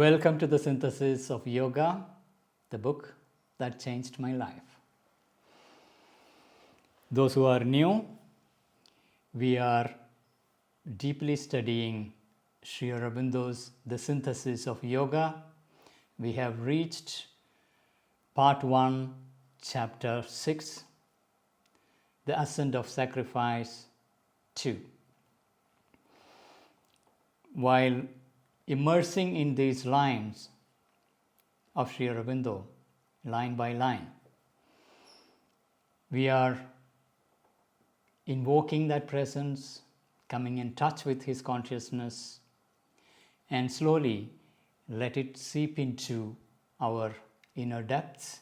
Welcome to the Synthesis of Yoga, the book that changed my life. Those who are new, we are deeply studying Sri Aurobindo's The Synthesis of Yoga. We have reached part 1, chapter 6, the Ascent of Sacrifice 2. While immersing in these lines of Sri Aurobindo, line by line, we are invoking that presence, coming in touch with his consciousness, and slowly let it seep into our inner depths.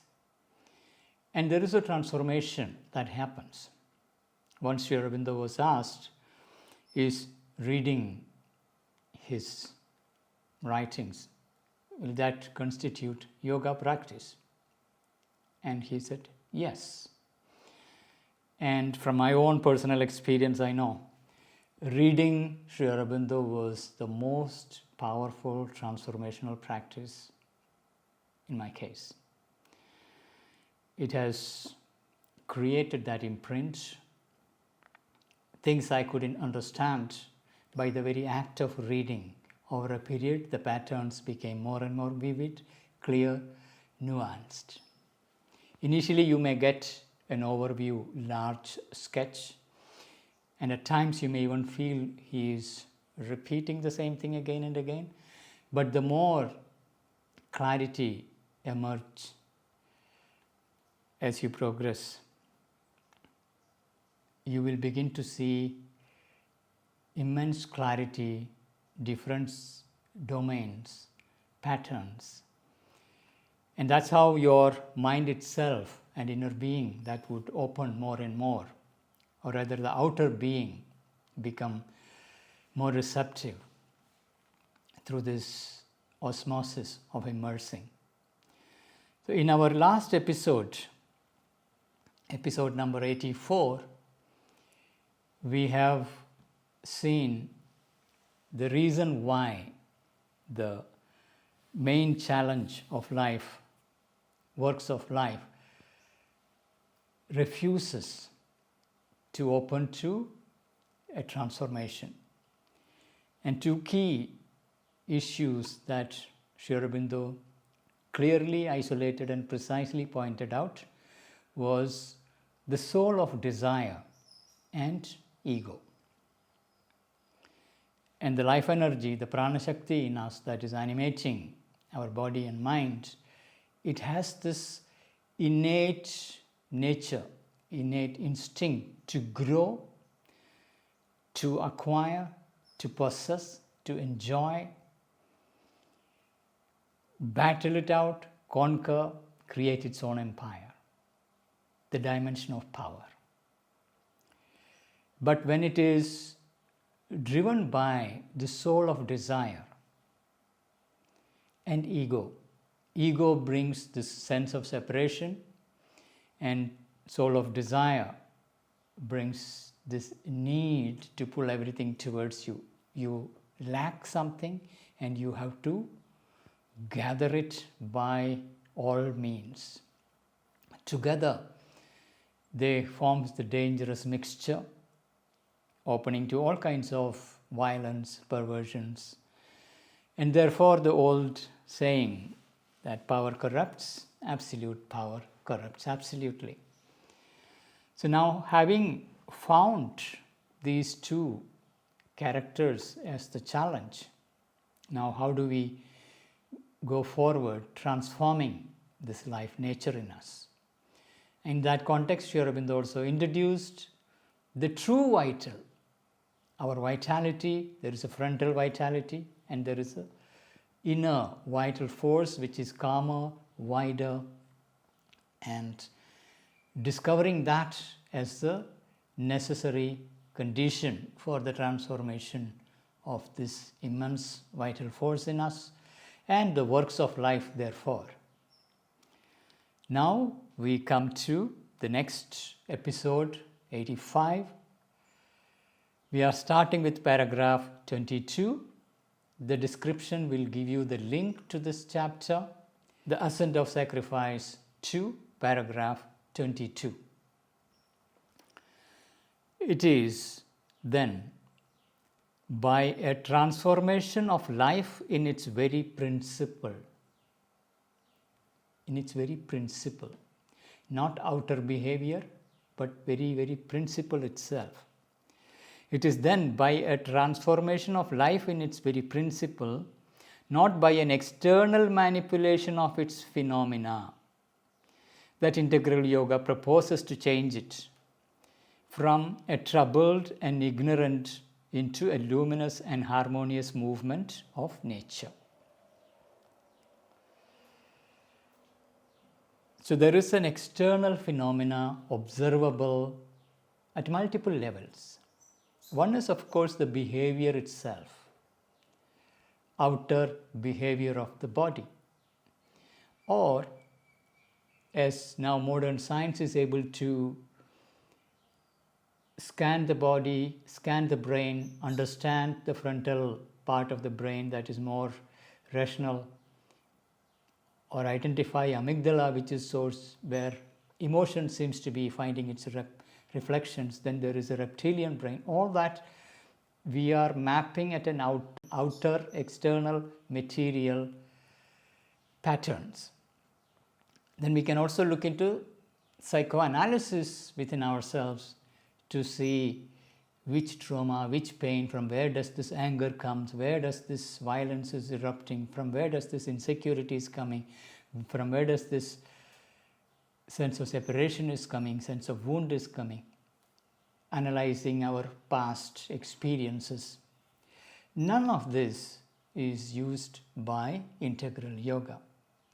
And there is a transformation that happens. Once Sri Aurobindo was asked, is reading his writings, will that constitute yoga practice? And he said, yes. And from my own personal experience, I know reading Sri Aurobindo was the most powerful transformational practice in my case. It has created that imprint, things I couldn't understand. By the very act of reading, over a period, the patterns became more and more vivid, clear, nuanced. Initially, you may get an overview, large sketch, and at times you may even feel he is repeating the same thing again and again. But the more clarity emerges as you progress, you will begin to see immense clarity, different domains, patterns. And that's how your mind itself and inner being that would open more and more, or rather the outer being become more receptive through this osmosis of immersing. So in our last episode, episode number 84, we have seen the reason why the main challenge of life, works of life, refuses to open to a transformation. And two key issues that Sri Aurobindo clearly isolated and precisely pointed out was the soul of desire and ego. And the life energy, the prana shakti in us that is animating our body and mind, it has this innate nature, innate instinct to grow, to acquire, to possess, to enjoy, battle it out, conquer, create its own empire, the dimension of power. But when it is driven by the soul of desire and ego, ego brings this sense of separation, and soul of desire brings this need to pull everything towards you. You lack something and you have to gather it by all means. Together, they form the dangerous mixture, opening to all kinds of violence, perversions. And therefore the old saying that power corrupts, absolute power corrupts absolutely. So now, having found these two characters as the challenge, now how do we go forward transforming this life nature in us? In that context, Sri Aurobindo also introduced the true vital. Our vitality, there is a frontal vitality and there is an inner vital force which is calmer, wider, and discovering that as the necessary condition for the transformation of this immense vital force in us and the works of life therefore. Now we come to the next episode, 85. We are starting with paragraph 22 The description will give you the link to this chapter, The Ascent of Sacrifice 2, paragraph 22. It is then by a transformation of life in its very principle, not outer behavior, but very, very principle itself. It is then by a transformation of life in its very principle, not by an external manipulation of its phenomena, that integral yoga proposes to change it from a troubled and ignorant into a luminous and harmonious movement of nature. So there is an external phenomena observable at multiple levels. One is, of course, the behavior itself, outer behavior of the body, or as now modern science is able to scan the body, scan the brain, understand the frontal part of the brain that is more rational, or identify amygdala, which is source where emotion seems to be finding its reflections. Then there is a reptilian brain. All that we are mapping at an outer external material patterns. Then we can also look into psychoanalysis within ourselves to see which trauma, which pain, from where does this anger comes, where does this violence is erupting, from where does this insecurity is coming, from where does this sense of separation is coming, sense of wound is coming, analyzing our past experiences. None of this is used by integral yoga.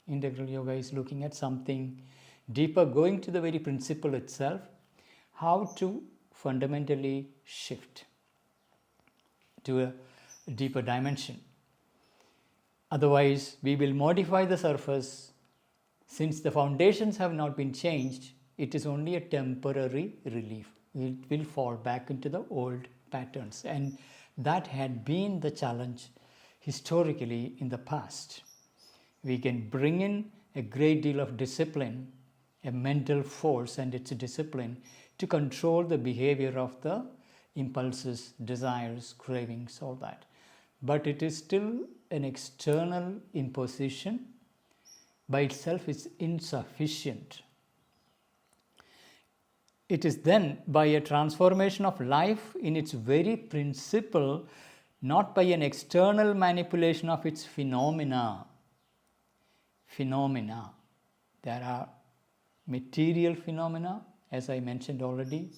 Integral yoga is looking at something deeper, going to the very principle itself, how to fundamentally shift to a deeper dimension. Otherwise, we will modify the surface. Since the foundations have not been changed, it is only a temporary relief. It will fall back into the old patterns. And that had been the challenge historically in the past. We can bring in a great deal of discipline, a mental force and its discipline to control the behavior of the impulses, desires, cravings, all that. But it is still an external imposition. By itself is insufficient. It is then by a transformation of life in its very principle, not by an external manipulation of its phenomena. There are material phenomena, as I mentioned already,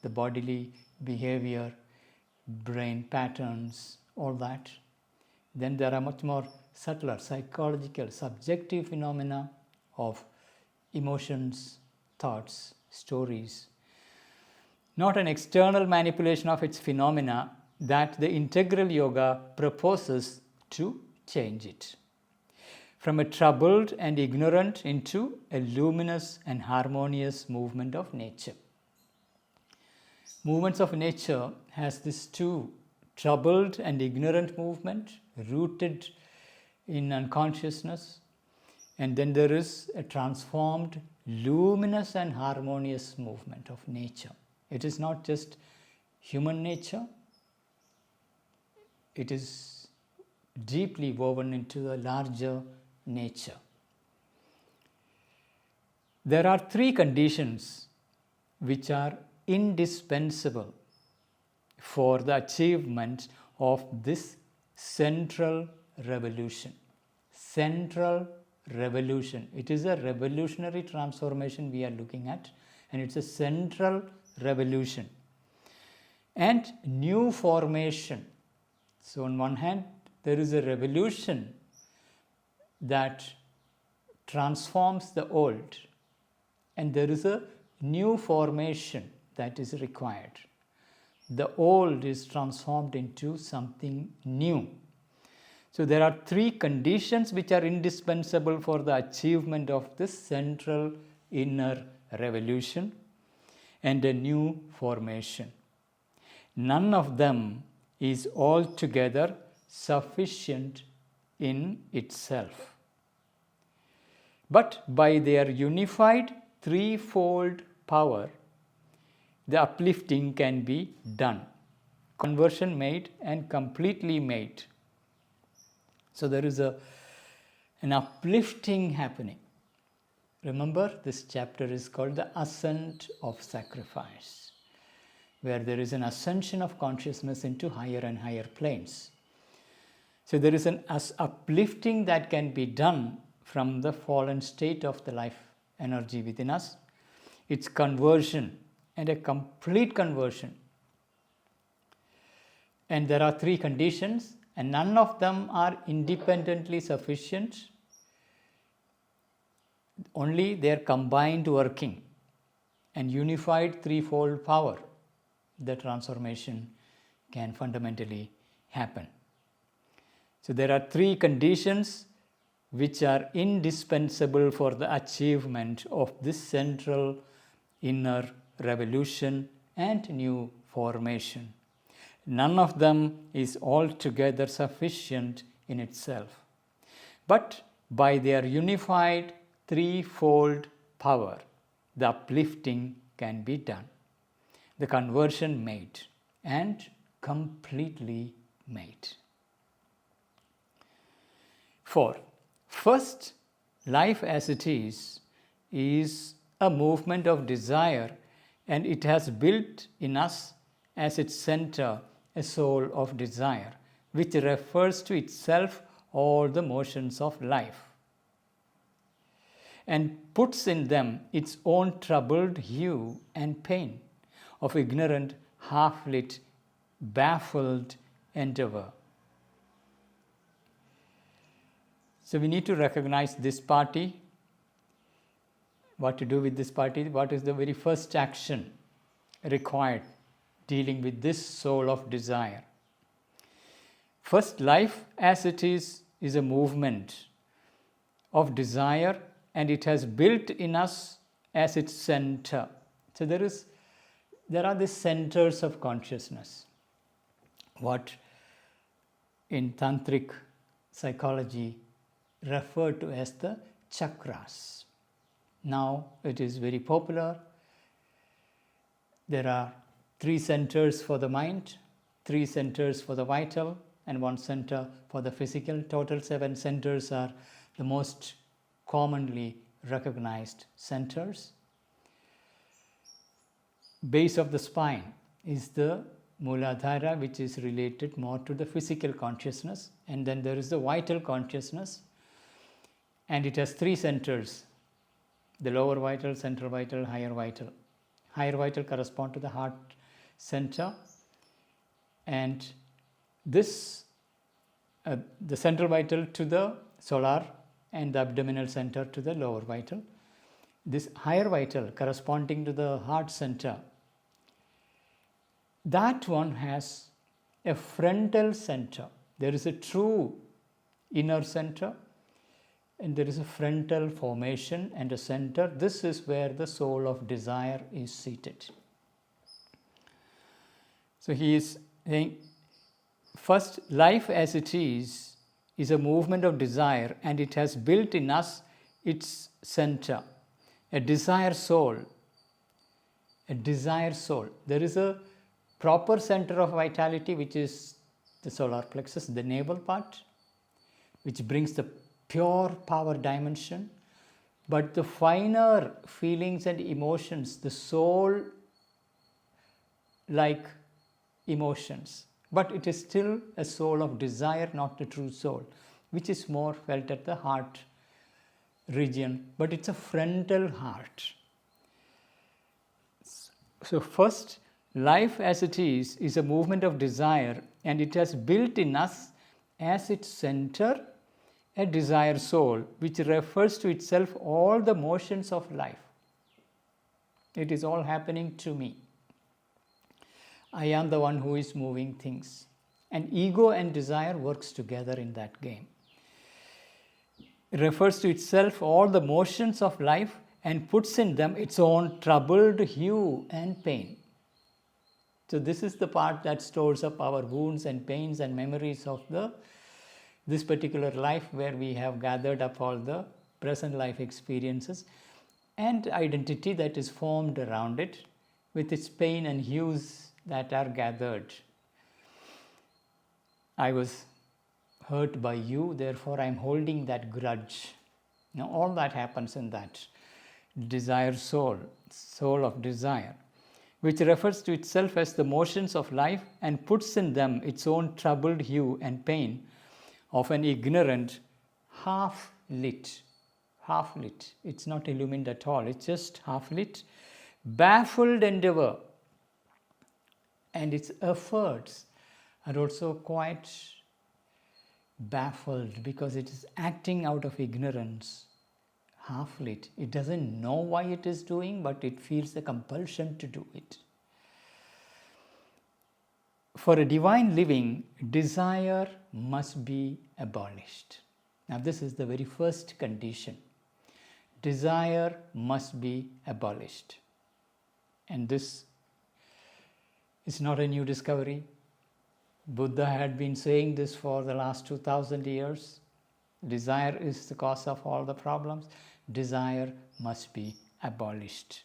the bodily behavior, brain patterns, all that. Then there are much more subtler psychological, subjective phenomena of emotions, thoughts, stories. Not an external manipulation of its phenomena that the integral yoga proposes to change it. From a troubled and ignorant into a luminous and harmonious movement of nature. Movements of nature has this two, troubled and ignorant movement rooted in unconsciousness, and then there is a transformed, luminous and harmonious movement of nature. It is not just human nature, it is deeply woven into the larger nature. There are three conditions which are indispensable for the achievement of this central revolution. Central revolution. It is a revolutionary transformation we are looking at, and it's a central revolution. And new formation. So on one hand, there is a revolution that transforms the old, and there is a new formation that is required. The old is transformed into something new. So there are three conditions which are indispensable for the achievement of this central inner revolution and a new formation. None of them is altogether sufficient in itself. But by their unified threefold power, the uplifting can be done. Conversion made and completely made. So there is an uplifting happening. Remember, this chapter is called the Ascent of Sacrifice, where there is an ascension of consciousness into higher and higher planes. So there is an uplifting that can be done from the fallen state of the life energy within us. It's conversion, and a complete conversion. And there are three conditions, and none of them are independently sufficient. Only their combined working and unified threefold power, the transformation can fundamentally happen. So there are three conditions which are indispensable for the achievement of this central inner revolution and new formation. None of them is altogether sufficient in itself, but by their unified threefold power, the uplifting can be done, the conversion made, and completely made. 4. First, life as it is a movement of desire, and it has built in us as its center a soul of desire, which refers to itself all the motions of life, and puts in them its own troubled hue and pain of ignorant, half-lit, baffled endeavor. So we need to recognize this party. What to do with this party? What is the very first action required dealing with this soul of desire? First, life as it is a movement of desire, and it has built in us as its center. So there are the centers of consciousness, what in tantric psychology referred to as the chakras. Now it is very popular. There are 3 centers for the mind, 3 centers for the vital, and 1 center for the physical. Total 7 centers are the most commonly recognized centers. Base of the spine is the Muladhara, which is related more to the physical consciousness, and then there is the vital consciousness, and it has 3 centers: the lower vital, central vital, higher vital. Higher vital correspond to the heart center, and this the central vital to the solar, and the abdominal center to the lower vital. This higher vital corresponding to the heart center, that one has a frontal center. There is a true inner center, and there is a frontal formation and a center. This is where the soul of desire is seated. So he is saying, first, life as it is a movement of desire, and it has built in us its center, a desire soul. A desire soul. There is a proper center of vitality, which is the solar plexus, the navel part, which brings the pure power dimension. But the finer feelings and emotions, the soul like emotions, but it is still a soul of desire, not the true soul, which is more felt at the heart region, but it's a frontal heart. So first, life as it is a movement of desire, and it has built in us as its center a desire soul, which refers to itself all the motions of life. It is all happening to me. I am the one who is moving things. And ego and desire works together in that game. It refers to itself all the motions of life and puts in them its own troubled hue and pain. So this is the part that stores up our wounds and pains and memories of this particular life, where we have gathered up all the present life experiences and identity that is formed around it, with its pain and hues that are gathered. I was hurt by you, therefore I am holding that grudge. Now all that happens in that desire soul of desire, which refers to itself as the motions of life and puts in them its own troubled hue and pain of an ignorant, half-lit. It's not illumined at all, it's just half-lit, baffled endeavor. And its efforts are also quite baffled, because it is acting out of ignorance, half-lit. It doesn't know why it is doing, but it feels the compulsion to do it. For a divine living, desire must be abolished. Now this is the very first condition. Desire must be abolished. And this is not a new discovery. Buddha had been saying this for the last 2000 years. Desire is the cause of all the problems. Desire must be abolished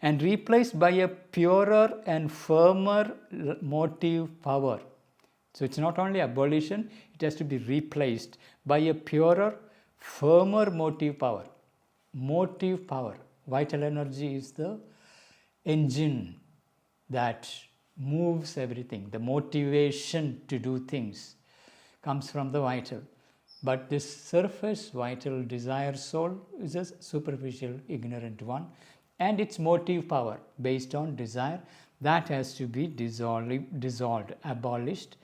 and replaced by a purer and firmer motive power. So it's not only abolition, it has to be replaced by a purer, firmer motive power. Motive power. Vital energy is the engine that moves everything. The motivation to do things comes from the vital. But this surface vital desire soul is a superficial, ignorant one, and its motive power based on desire, that has to be dissolved, abolished,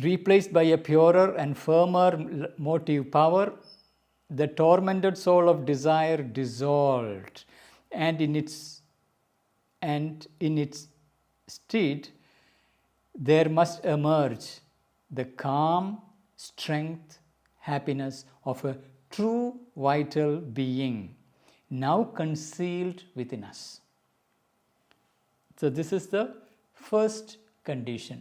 replaced by a purer and firmer motive power. The tormented soul of desire dissolved, and in its stead there must emerge the calm, strength, happiness of a true vital being, now concealed within us. So this is the first condition.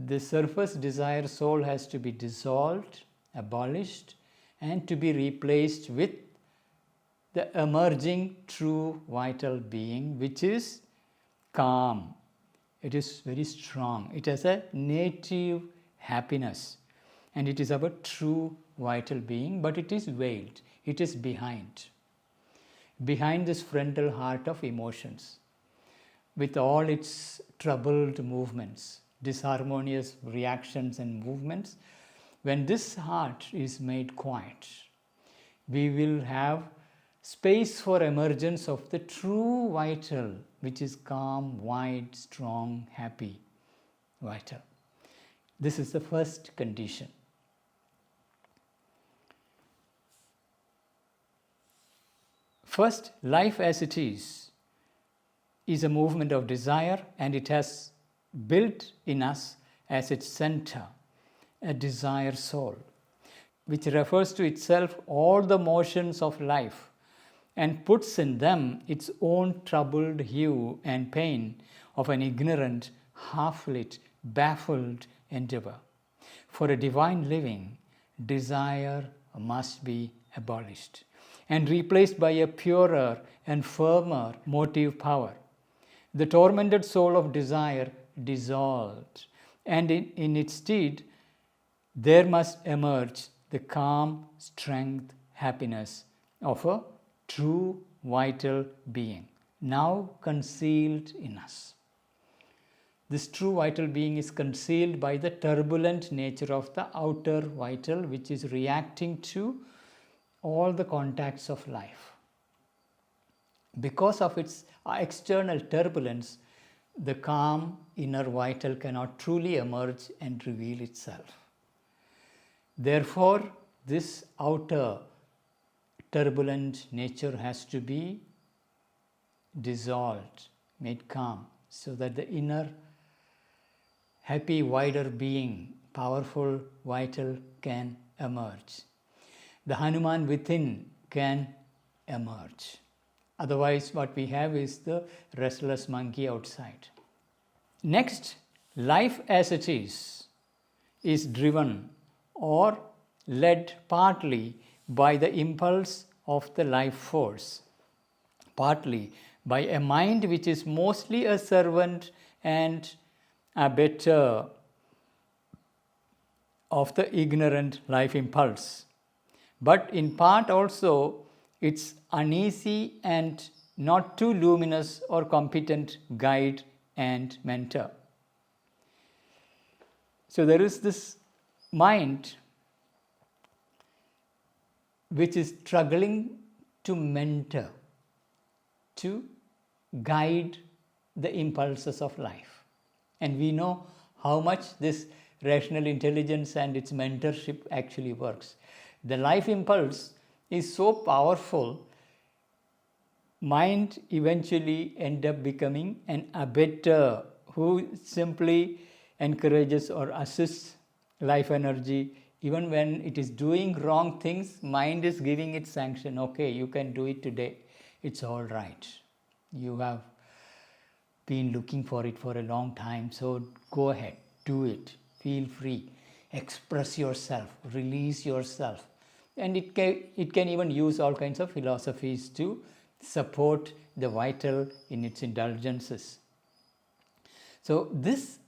The surface desire soul has to be dissolved, abolished, and to be replaced with the emerging true vital being, which is calm. It is very strong. It has a native happiness, and it is our true vital being, but it is veiled. It is behind this frontal heart of emotions, with all its troubled movements, disharmonious reactions and movements. When this heart is made quiet, we will have space for emergence of the true vital, which is calm, wide, strong, happy, vital. This is the first condition. First, life as it is a movement of desire, and it has built in us as its center a desire soul, which refers to itself all the motions of life and puts in them its own troubled hue and pain of an ignorant, half-lit, baffled endeavor. For a divine living, desire must be abolished and replaced by a purer and firmer motive power. The tormented soul of desire dissolved, and in its stead there must emerge the calm, strength, happiness of a true vital being, now concealed in us. This true vital being is concealed by the turbulent nature of the outer vital, which is reacting to all the contacts of life. Because of its external turbulence, the calm inner vital cannot truly emerge and reveal itself. Therefore, this outer turbulent nature has to be dissolved, made calm, so that the inner happy, wider being, powerful, vital, can emerge. The Hanuman within can emerge. Otherwise, what we have is the restless monkey outside. Next, life as it is driven or led partly by the impulse of the life force, partly by a mind which is mostly a servant and abettor of the ignorant life impulse, but in part also its uneasy and not too luminous or competent guide and mentor. So there is this mind which is struggling to mentor, to guide the impulses of life. And we know how much this rational intelligence and its mentorship actually works. The life impulse is so powerful, mind eventually end up becoming an abettor who simply encourages or assists life energy. Even when it is doing wrong things, mind is giving it sanction. Okay, you can do it today. It's all right. You have been looking for it for a long time, so go ahead, do it. Feel free. Express yourself. Release yourself. And it can even use all kinds of philosophies to support the vital in its indulgences. So this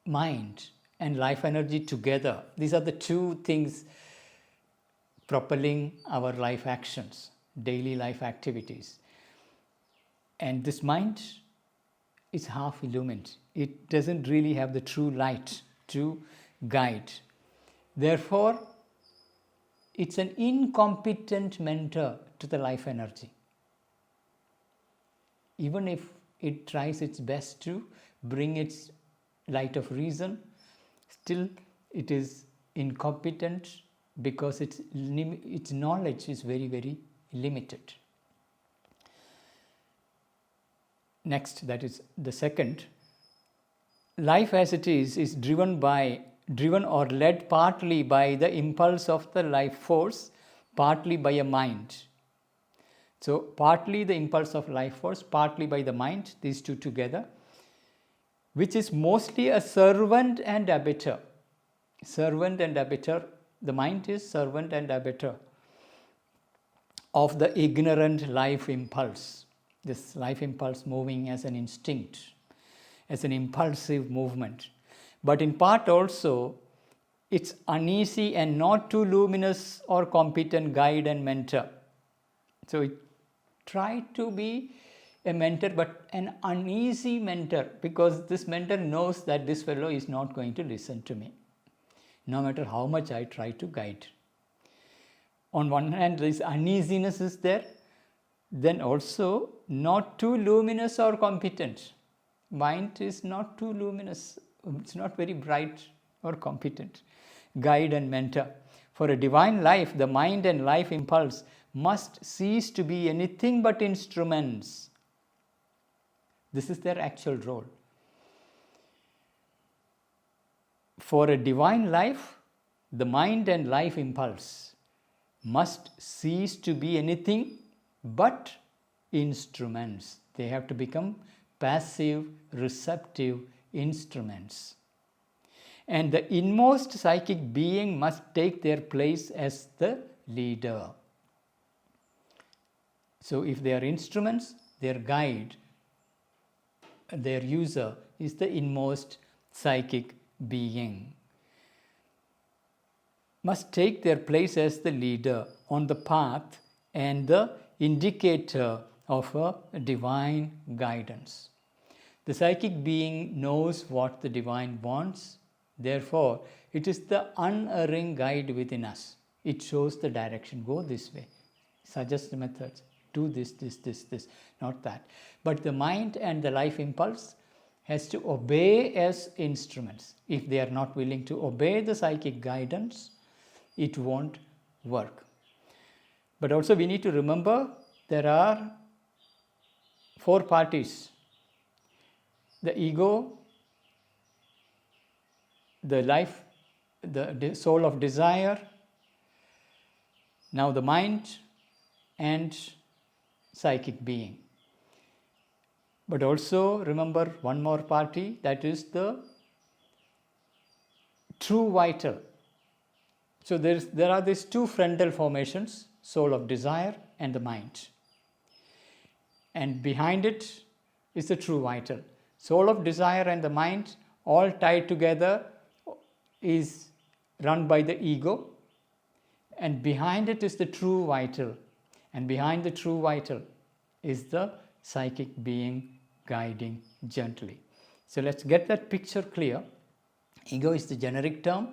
mind and life energy together, these are the two things propelling our life actions, daily life activities. And this mind is half illumined. It doesn't really have the true light to guide. Therefore, it's an incompetent mentor to the life energy. Even if it tries its best to bring its light of reason, still it is incompetent because its knowledge is very, very limited. Next, that is the second. Life as it is driven or led partly by the impulse of the life force, partly by a mind. So, partly the impulse of life force, partly by the mind, these two together, which is mostly a servant and abettor. Servant and abettor, the mind is servant and abettor of the ignorant life impulse. This life impulse moving as an instinct, as an impulsive movement. But in part also, it's uneasy and not too luminous or competent guide and mentor. So it tried to be a mentor, but an uneasy mentor, because this mentor knows that this fellow is not going to listen to me, no matter how much I try to guide. On one hand, this uneasiness is there, then also not too luminous or competent. Mind is not too luminous, it's not very bright or competent. Guide and mentor. For a divine life, the mind and life impulse must cease to be anything but instruments. This is their actual role. For a divine life, the mind and life impulse must cease to be anything but instruments. They have to become passive, receptive instruments. And the inmost psychic being must take their place as the leader. So if they are instruments, their guide, their user is the inmost psychic being. Must take their place as the leader on the path and the indicator of a divine guidance. The psychic being knows what the divine wants. Therefore, it is the unerring guide within us. It shows the direction. Go this way. Suggests the methods. Do this, not that. But the mind and the life impulse has to obey as instruments. If they are not willing to obey the psychic guidance, it won't work. But also we need to remember there are 4 parties. The ego, the life, the soul of desire, now the mind, and psychic being. But also remember one more party, that is the true vital. So there are these two frontal formations, soul of desire and the mind. And behind it is the true vital. Soul of desire and the mind, all tied together, is run by the ego. And behind it is the true vital. And behind the true vital is the psychic being guiding gently. So let's get that picture clear. Ego is the generic term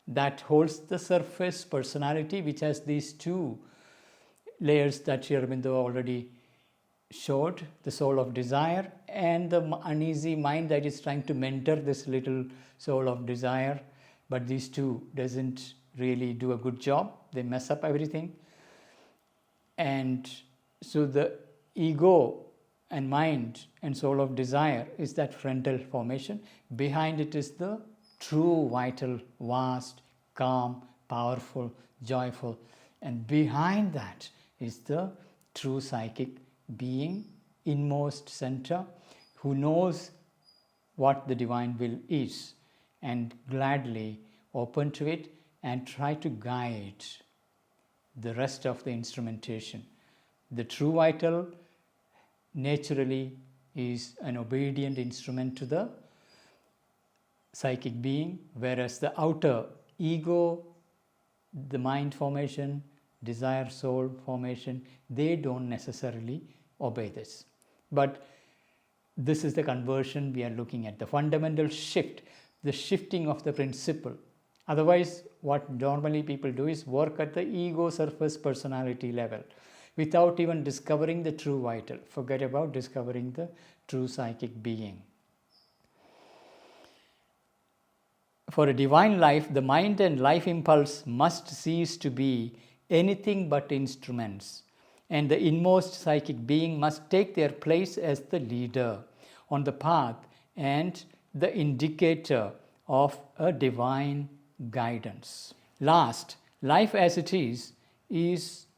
that holds the surface personality, which has these two layers that Sri Aurobindo already showed, the soul of desire and the uneasy mind that is trying to mentor this little soul of desire. But these two doesn't really do a good job. They mess up everything. And so the ego and mind and soul of desire is that frontal formation. Behind it is the true vital, vast, calm, powerful, joyful. And behind that is the true psychic being, inmost center, who knows what the divine will is and gladly open to it and try to guide the rest of the instrumentation. The true vital naturally is an obedient instrument to the psychic being, whereas the outer ego, the mind formation, desire soul formation, they don't necessarily obey this. But this is the conversion we are looking at, the fundamental shift, the shifting of the principle. Otherwise, what normally people do is work at the ego surface personality level without even discovering the true vital. Forget about discovering the true psychic being. For a divine life, the mind and life impulse must cease to be anything but instruments, and the inmost psychic being must take their place as the leader on the path and the indicator of a divine guidance. Last, life as it is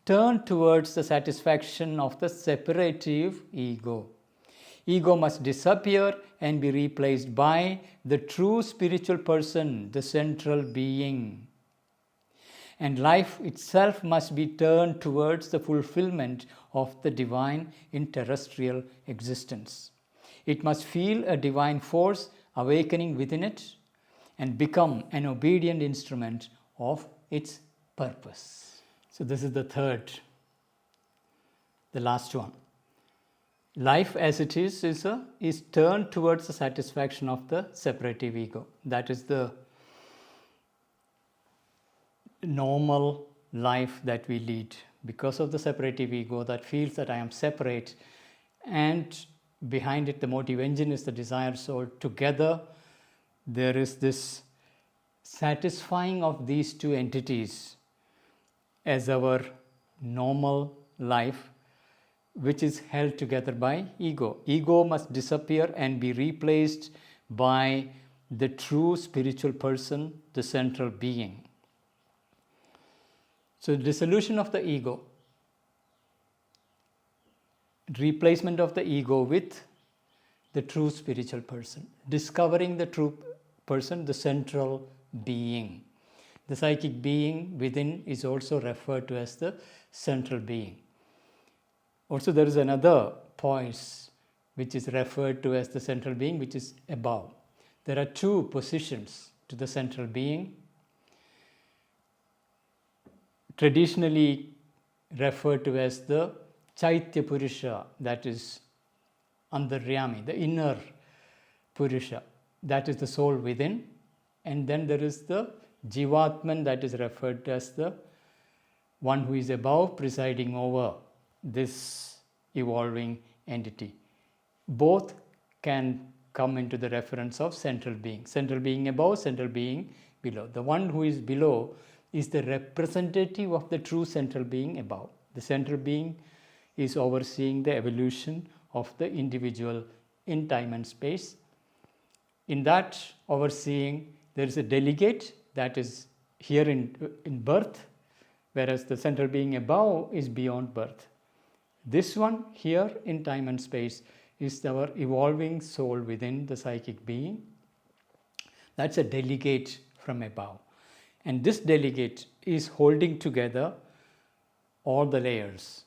turned towards the satisfaction of the separative ego. Ego must disappear and be replaced by the true spiritual person, the central being. And life itself must be turned towards the fulfillment of the divine in terrestrial existence. It must feel a divine force awakening within it and become an obedient instrument of its purpose. So this is the third, the last one. Life as it is turned towards the satisfaction of the separative ego. That is the normal life that we lead because of the separative ego that feels that I am separate, and behind it the motive engine is the desire soul. Together there is this satisfying of these two entities as our normal life, which is held together by ego. Ego must disappear and be replaced by the true spiritual person, the central being. So dissolution of the ego, replacement of the ego with the true spiritual person, discovering the true person, the central being. The psychic being within is also referred to as the central being. Also, there is another poise which is referred to as the central being, which is above. There are two positions to the central being, traditionally referred to as the Chaitya Purusha, that is Antaryami, the inner Purusha, that is the soul within. And then there is the Jivatman, that is referred to as the one who is above, presiding over this evolving entity. Both can come into the reference of central being above, central being below. The one who is below is the representative of the true central being above. The central being is overseeing the evolution of the individual in time and space. In that overseeing, there is a delegate that is here in birth, whereas the central being above is beyond birth. This one here in time and space is our evolving soul within the psychic being. That's a delegate from above. And this delegate is holding together all the layers,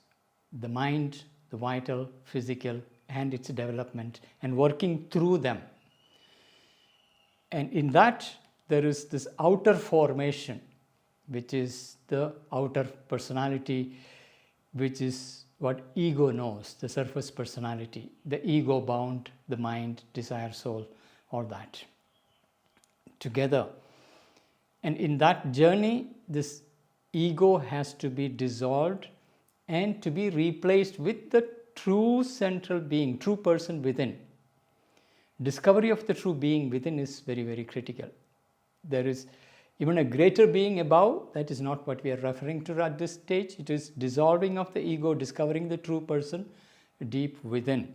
the mind, the vital, physical, and its development, and working through them. And in that, there is this outer formation, which is the outer personality, which is what ego knows, the surface personality, the ego bound, the mind, desire, soul, all that together. And in that journey, this ego has to be dissolved and to be replaced with the true central being, true person within. Discovery of the true being within is very, very critical. There is even a greater being above. That is not what we are referring to at this stage. It is dissolving of the ego, discovering the true person deep within.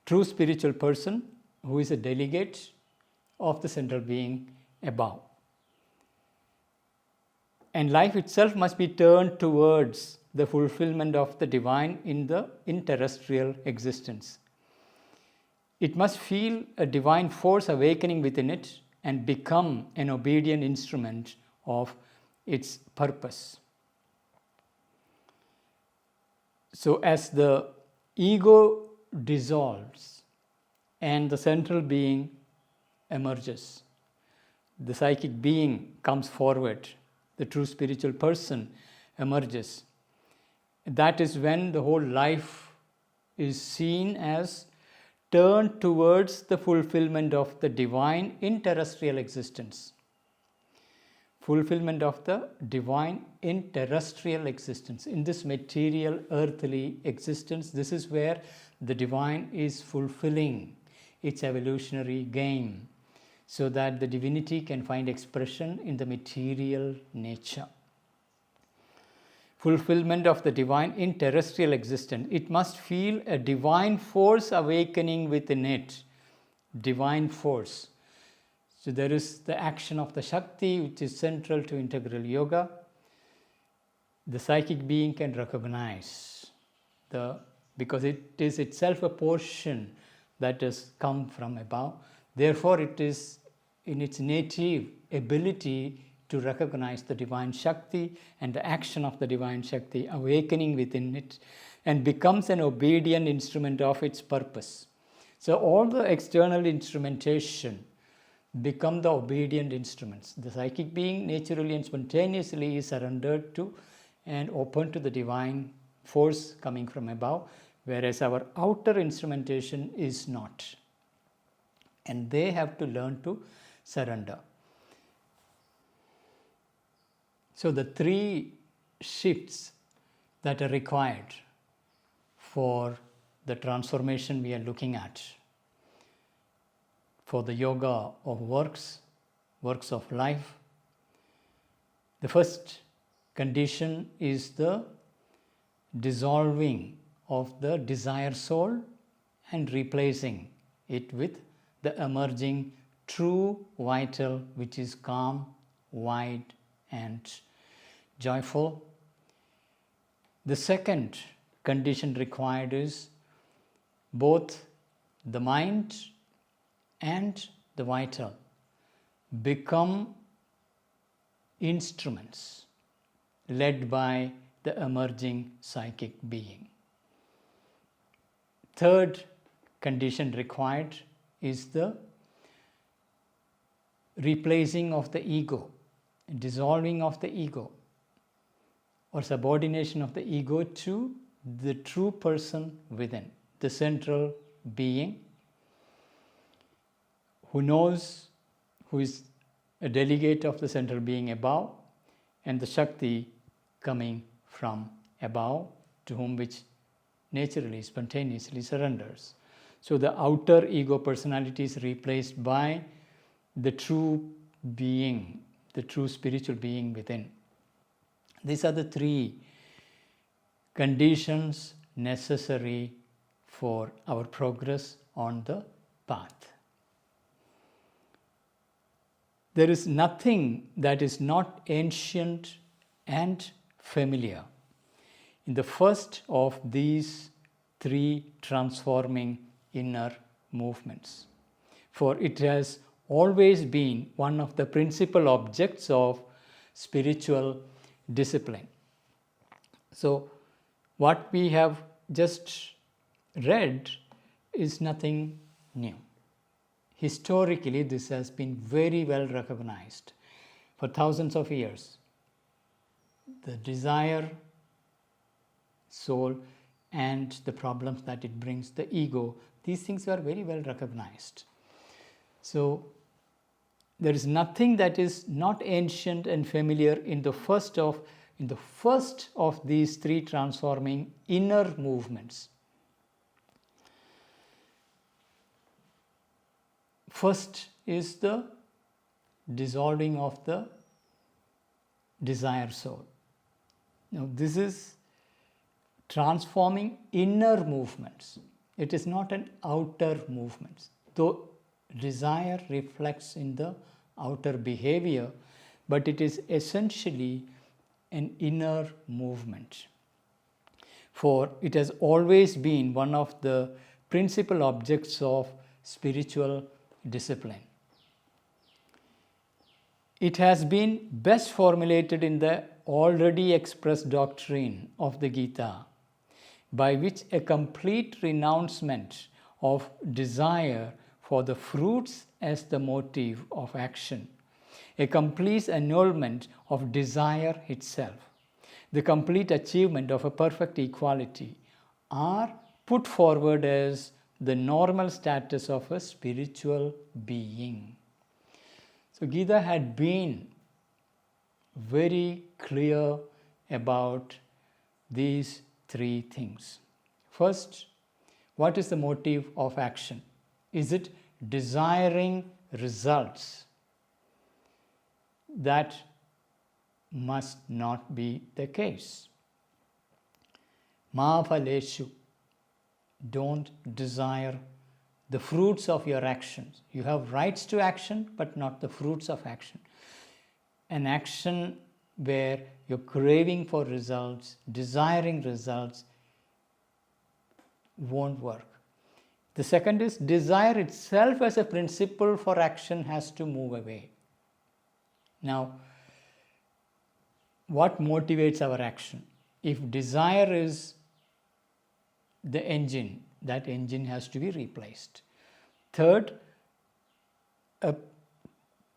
True spiritual person who is a delegate of the central being above. And life itself must be turned towards the fulfillment of the divine in terrestrial existence. It must feel a divine force awakening within it and become an obedient instrument of its purpose. So as the ego dissolves and the central being emerges, the psychic being comes forward, the true spiritual person emerges. That is when the whole life is seen as turned towards the fulfillment of the divine in terrestrial existence. Fulfillment of the divine in terrestrial existence. In this material, earthly existence, this is where the divine is fulfilling its evolutionary game, so that the divinity can find expression in the material nature. Fulfillment of the divine in terrestrial existence. It must feel a divine force awakening within it. Divine force. So there is the action of the Shakti, which is central to integral yoga. The psychic being can recognize because it is itself a portion that has come from above. Therefore, it is in its native ability to recognize the divine Shakti and the action of the divine Shakti awakening within it, and becomes an obedient instrument of its purpose. So all the external instrumentation become the obedient instruments. The psychic being naturally and spontaneously is surrendered to and open to the divine force coming from above, whereas our outer instrumentation is not. And they have to learn to surrender. So the three shifts that are required for the transformation we are looking at, for the yoga of works of life. The first condition is the dissolving of the desire soul and replacing it with the emerging true vital, which is calm, wide, and joyful. The second condition required is both the mind and the vital become instruments led by the emerging psychic being. Third condition required is the replacing of the ego, dissolving of the ego, or subordination of the ego to the true person within, the central being who knows, who is a delegate of the central being above, and the Shakti coming from above, to whom which naturally, spontaneously surrenders. So the outer ego personality is replaced by the true being, the true spiritual being within. These are the three conditions necessary for our progress on the path. There is nothing that is not ancient and familiar. in the first of these three transforming inner movements. For it has always been one of the principal objects of spiritual discipline. So, what we have just read is nothing new. Historically, this has been very well recognized for thousands of years. The desire, soul, and the problems that it brings, the ego, these things are very well recognized. So, there is nothing that is not ancient and familiar in the first of these three transforming inner movements. First is the dissolving of the desire soul. Now, this is transforming inner movements. It is not an outer movement. Though desire reflects in the outer behavior, but it is essentially an inner movement. For it has always been one of the principal objects of spiritual discipline. It has been best formulated in the already expressed doctrine of the Gita, by which a complete renouncement of desire for the fruits as the motive of action, a complete annulment of desire itself, the complete achievement of a perfect equality are put forward as the normal status of a spiritual being. So Gita had been very clear about these three things. First, what is the motive of action? Is it desiring results? That must not be the case. Ma phaleshu, don't desire the fruits of your actions. You have rights to action, but not the fruits of action. An action where you're craving for results, desiring results, won't work. The second is desire itself as a principle for action has to move away. Now, what motivates our action? If desire is the engine, that engine has to be replaced. Third, a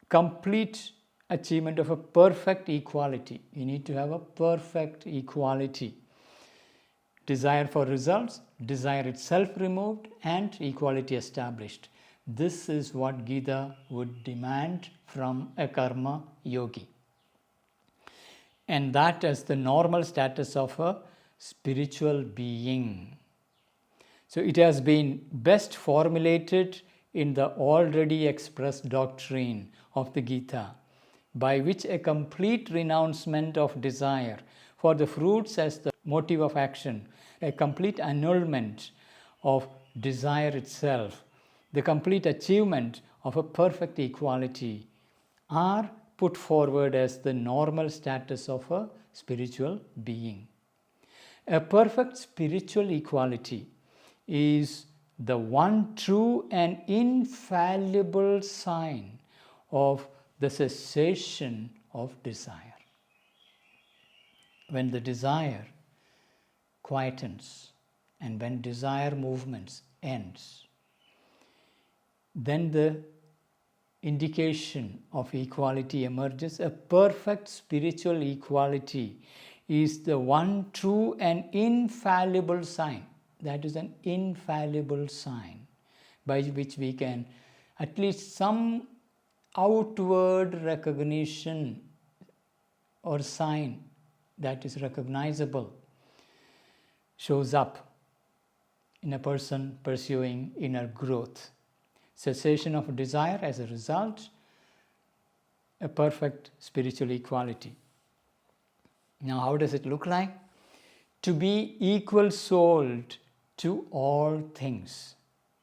complete achievement of a perfect equality. You need to have a perfect equality. Desire for results, desire itself removed, and equality established. This is what Gita would demand from a karma yogi. And that is the normal status of a spiritual being. So it has been best formulated in the already expressed doctrine of the Gita, by which a complete renouncement of desire for the fruits as the motive of action, a complete annulment of desire itself, the complete achievement of a perfect equality are put forward as the normal status of a spiritual being. A perfect spiritual equality is the one true and infallible sign of the cessation of desire. When the desire quietens and when desire movements ends, then the indication of equality emerges. A perfect spiritual equality is the one true and infallible sign. That is an infallible sign by which we can at least some outward recognition or sign that is recognizable shows up in a person pursuing inner growth. Cessation of desire as a result, a perfect spiritual equality. Now, how does it look like? To be equal-souled to all things.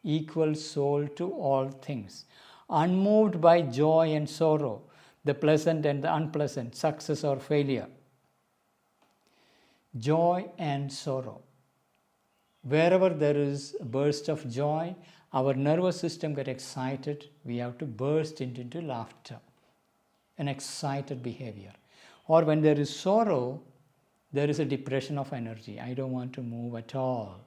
Equal soul to all things. Unmoved by joy and sorrow, the pleasant and the unpleasant, success or failure. joy and sorrow. Wherever there is a burst of joy, our nervous system gets excited. We have to burst into laughter, an excited behavior. Or when there is sorrow, there is a depression of energy. I don't want to move at all.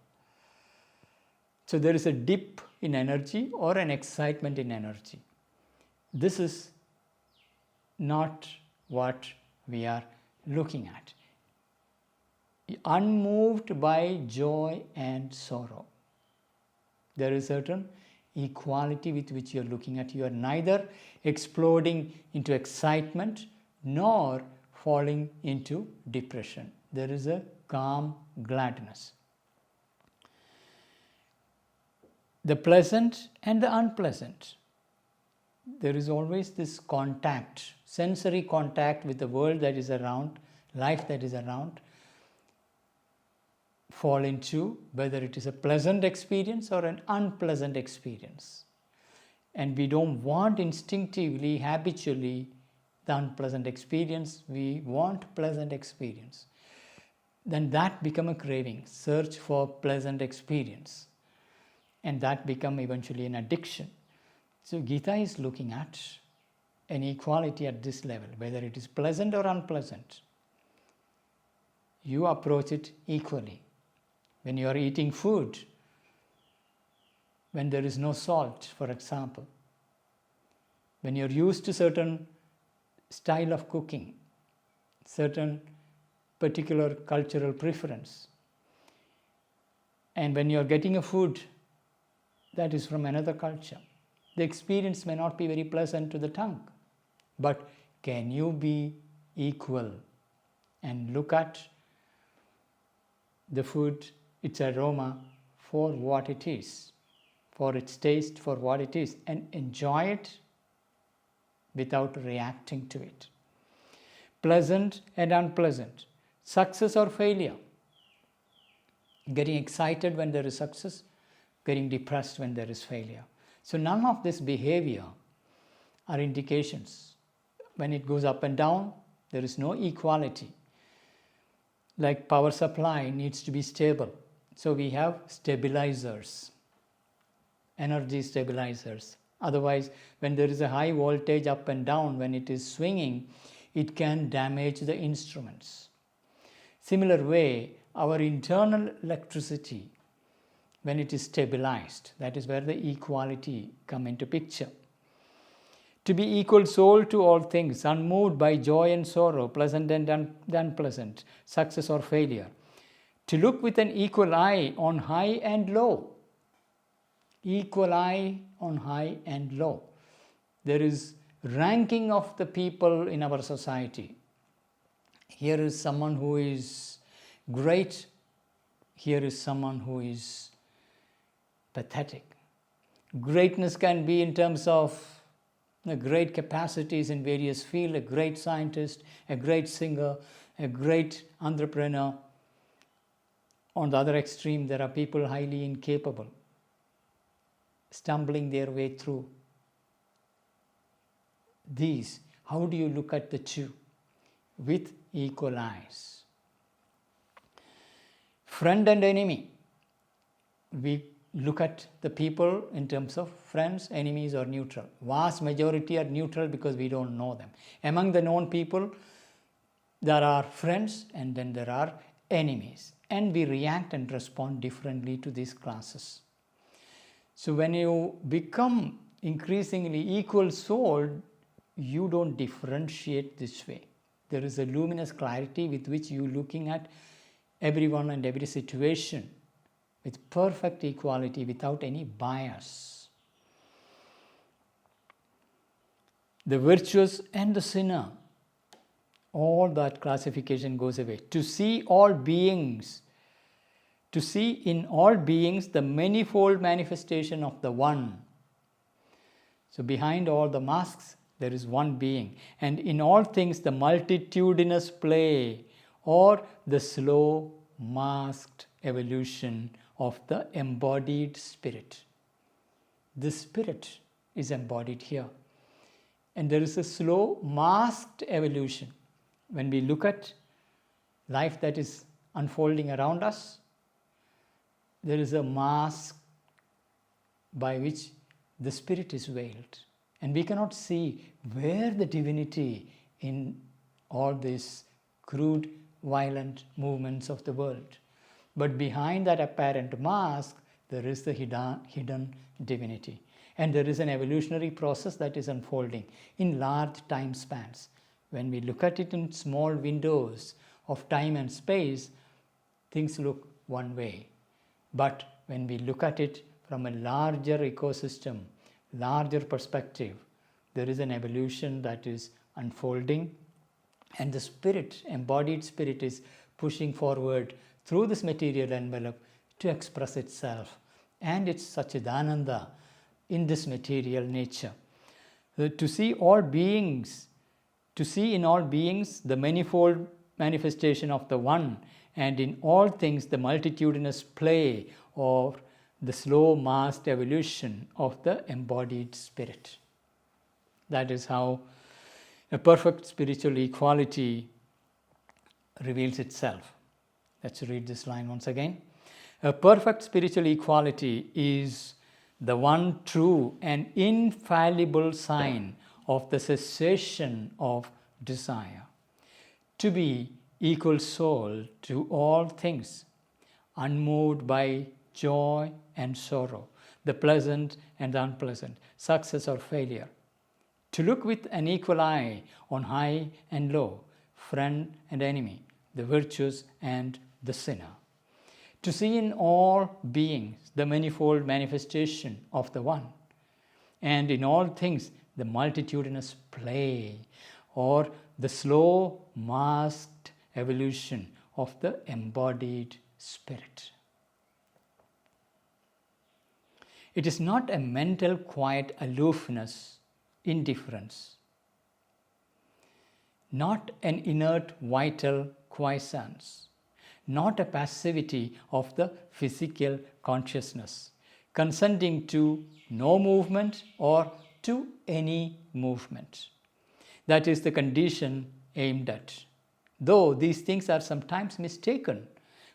So there is a dip in energy or an excitement in energy. This is not what we are looking at. Unmoved by joy and sorrow. There is certain equality with which you are looking at. You are neither exploding into excitement nor falling into depression. There is a calm gladness. The pleasant and the unpleasant. There is always this contact, sensory contact with the world that is around, life that is around. Fall into whether it is a pleasant experience or an unpleasant experience. And we don't want instinctively, habitually, the unpleasant experience. We want pleasant experience. Then that become a craving, search for pleasant experience. And that become eventually an addiction. So Gita is looking at an equality at this level, whether it is pleasant or unpleasant. You approach it equally. When you are eating food, when there is no salt, for example, when you are used to certain style of cooking, certain particular cultural preference, and when you are getting a food that is from another culture, the experience may not be very pleasant to the tongue, but can you be equal and look at the food, its aroma, for what it is, for its taste, for what it is, and enjoy it without reacting to it. Pleasant and unpleasant, success or failure, getting excited when there is success, getting depressed when there is failure. So none of this behavior are indications. When it goes up and down, there is no equality. Like power supply needs to be stable. So we have stabilizers, energy stabilizers. Otherwise, when there is a high voltage up and down, when it is swinging, it can damage the instruments. Similar way, our internal electricity, when it is stabilized, that is where the equality come into picture. To be equal soul to all things, unmoved by joy and sorrow, pleasant and unpleasant, success or failure. To look with an equal eye on high and low. Equal eye on high and low. There is ranking of the people in our society. Here is someone who is great. Here is someone who is pathetic. Greatness can be in terms of great capacities in various fields, a great scientist, a great singer, a great entrepreneur. On the other extreme, there are people highly incapable, stumbling their way through. These, how do you look at the two? With equal eyes. Friend and enemy. We look at the people in terms of friends, enemies, or neutral. Vast majority are neutral because we don't know them. Among the known people, there are friends and then there are enemies. And we react and respond differently to these classes. So when you become increasingly equal souled, you don't differentiate this way. There is a luminous clarity with which you looking at everyone and every situation with perfect equality, without any bias. The virtuous and the sinner, all that classification goes away. To see all beings, to see in all beings the manifold manifestation of the one. So behind all the masks, there is one being. And in all things, the multitudinous play or the slow masked evolution of the embodied spirit. The spirit is embodied here. And there is a slow masked evolution. When we look at life that is unfolding around us, there is a mask by which the spirit is veiled. And we cannot see where the divinity in all these crude, violent movements of the world. But behind that apparent mask, there is the hidden divinity. And there is an evolutionary process that is unfolding in large time spans. When we look at it in small windows of time and space, things look one way. But when we look at it from a larger ecosystem, larger perspective, there is an evolution that is unfolding, and the spirit, embodied spirit, is pushing forward through this material envelope to express itself and its Satchidananda in this material nature. To see in all beings the manifold manifestation of the One, and in all things the multitudinous play or the slow masked evolution of the embodied spirit. That is how a perfect spiritual equality reveals itself. Let's read this line once again. A perfect spiritual equality is the one true and infallible sign of the cessation of desire. To be equal soul to all things, unmoved by joy and sorrow, the pleasant and the unpleasant, success or failure. To look with an equal eye on high and low, friend and enemy, the virtuous and the sinner. To see in all beings the manifold manifestation of the One, and in all things the multitudinous play or the slow masked evolution of the embodied spirit. It is not a mental quiet aloofness, indifference, not an inert vital quiescence, not a passivity of the physical consciousness, consenting to no movement or to any movement. That is the condition aimed at, though these things are sometimes mistaken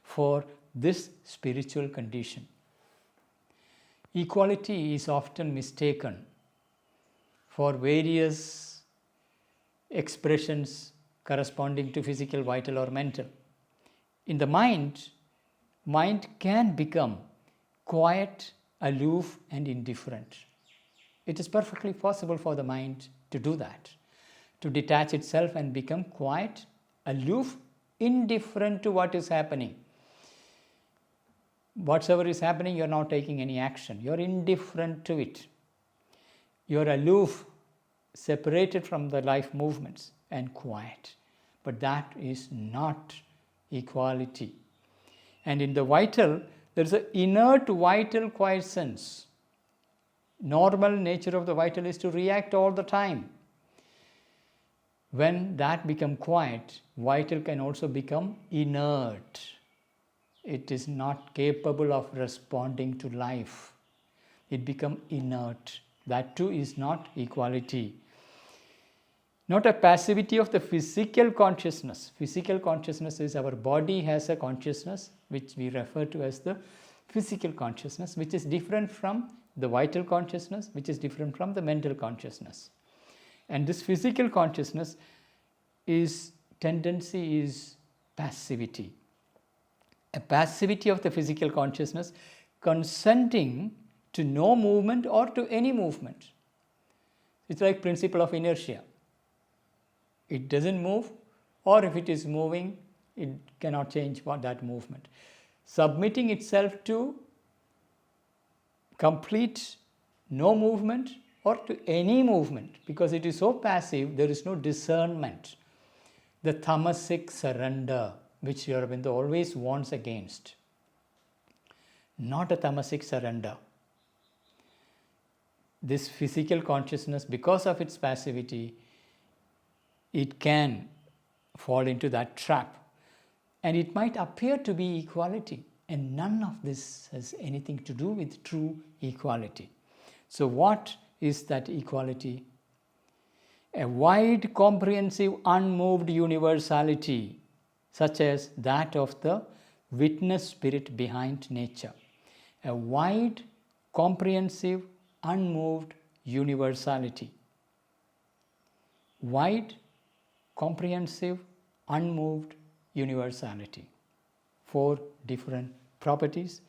for this spiritual condition. Equality is often mistaken for various expressions corresponding to physical, vital or mental. In the mind can become quiet, aloof and indifferent. It is perfectly possible for the mind to do that, to detach itself and become quiet, aloof, indifferent to what is happening. Whatsoever is happening, you are not taking any action. You are indifferent to it. You are aloof, separated from the life movements and quiet. But that is not equality. And in the vital, there is an inert vital quiescence. Normal nature of the vital is to react all the time. When that becomes quiet, vital can also become inert. It is not capable of responding to life. It becomes inert. That too is not equality. Not a passivity of the physical consciousness. Physical consciousness is our body has a consciousness which we refer to as the physical consciousness, which is different from the vital consciousness, which is different from the mental consciousness. And this physical consciousness tendency is passivity. A passivity of the physical consciousness consenting to no movement or to any movement. It's like principle of inertia. It doesn't move, or if it is moving, it cannot change that movement. Submitting itself to complete no movement or to any movement, because it is so passive, there is no discernment. The tamasic surrender, which Sri Aurobindo always warns against. Not a tamasic surrender. This physical consciousness, because of its passivity, it can fall into that trap. And it might appear to be equality. And none of this has anything to do with true equality. So what is that equality? A wide, comprehensive, unmoved universality, such as that of the witness spirit behind nature. A wide, comprehensive, unmoved universality. Wide, comprehensive, unmoved universality. 4 different properties,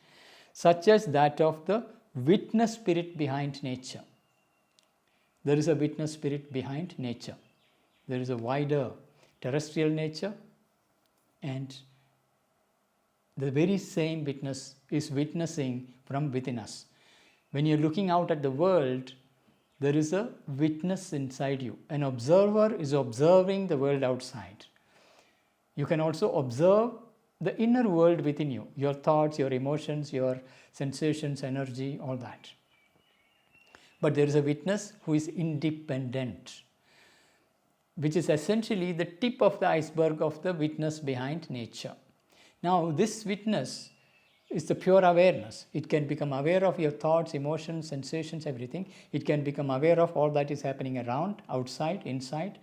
such as that of the witness spirit behind nature. There is a witness spirit behind nature. There is a wider terrestrial nature, and the very same witness is witnessing from within us. When you're looking out at the world, there is a witness inside you. An observer is observing the world outside. You can also observe the inner world within you, your thoughts, your emotions, your sensations, energy, all that. But there is a witness who is independent, which is essentially the tip of the iceberg of the witness behind nature. Now, this witness is the pure awareness. It can become aware of your thoughts, emotions, sensations, everything. It can become aware of all that is happening around, outside, inside.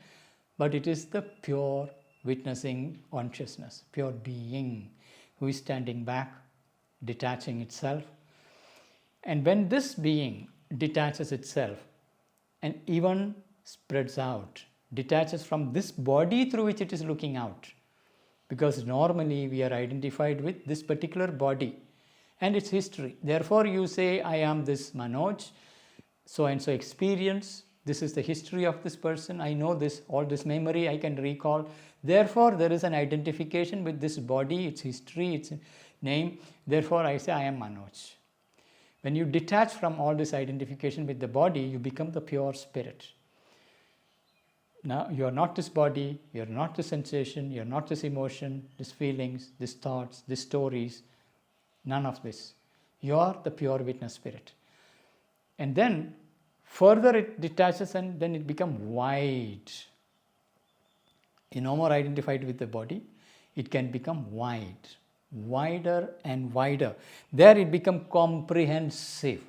But it is the pure witnessing consciousness, pure being, who is standing back, detaching itself. And when this being detaches itself and even spreads out, detaches from this body through which it is looking out, because normally we are identified with this particular body and its history. Therefore, you say, I am this Manoj, so and so experience, this is the history of this person, I know this, all this memory I can recall. Therefore, there is an identification with this body, its history, its name. Therefore, I say, I am Manoj. When you detach from all this identification with the body, you become the pure spirit. Now, you are not this body, you are not this sensation, you are not this emotion, these feelings, these thoughts, these stories, none of this. You are the pure witness spirit. And then further it detaches and then it becomes wide. You no more identified with the body, it can become wide, wider and wider. There it becomes comprehensive.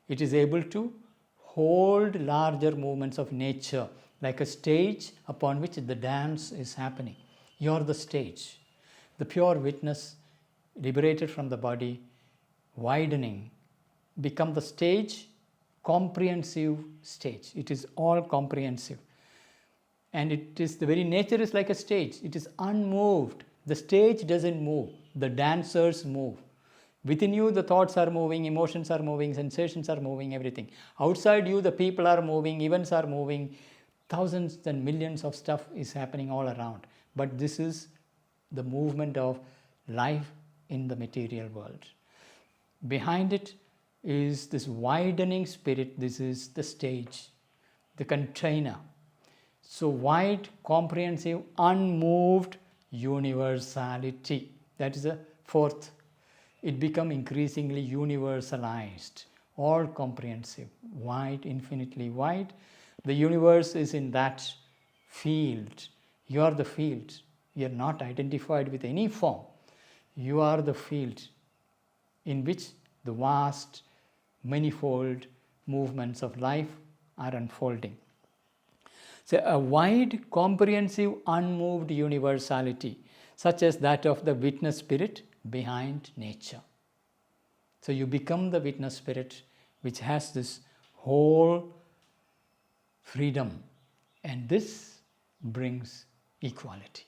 It is able to hold larger movements of nature, like a stage upon which the dance is happening. You are the stage. The pure witness, liberated from the body, widening, become the stage, comprehensive stage. It is all comprehensive. And it is, the very nature is like a stage. It is unmoved. The stage doesn't move. The dancers move. Within you, the thoughts are moving, emotions are moving, sensations are moving, everything. Outside you, the people are moving, events are moving, thousands and millions of stuff is happening all around. But this is the movement of life in the material world. Behind it is this widening spirit. This is the stage, the container. So wide, comprehensive, unmoved universality. That is the fourth. It becomes increasingly universalized, all comprehensive, wide, infinitely wide. The universe is in that field. You are the field. You are not identified with any form. You are the field in which the vast, manifold movements of life are unfolding. So a wide, comprehensive, unmoved universality, such as that of the witness spirit behind nature. So you become the witness spirit which has this whole freedom, and this brings equality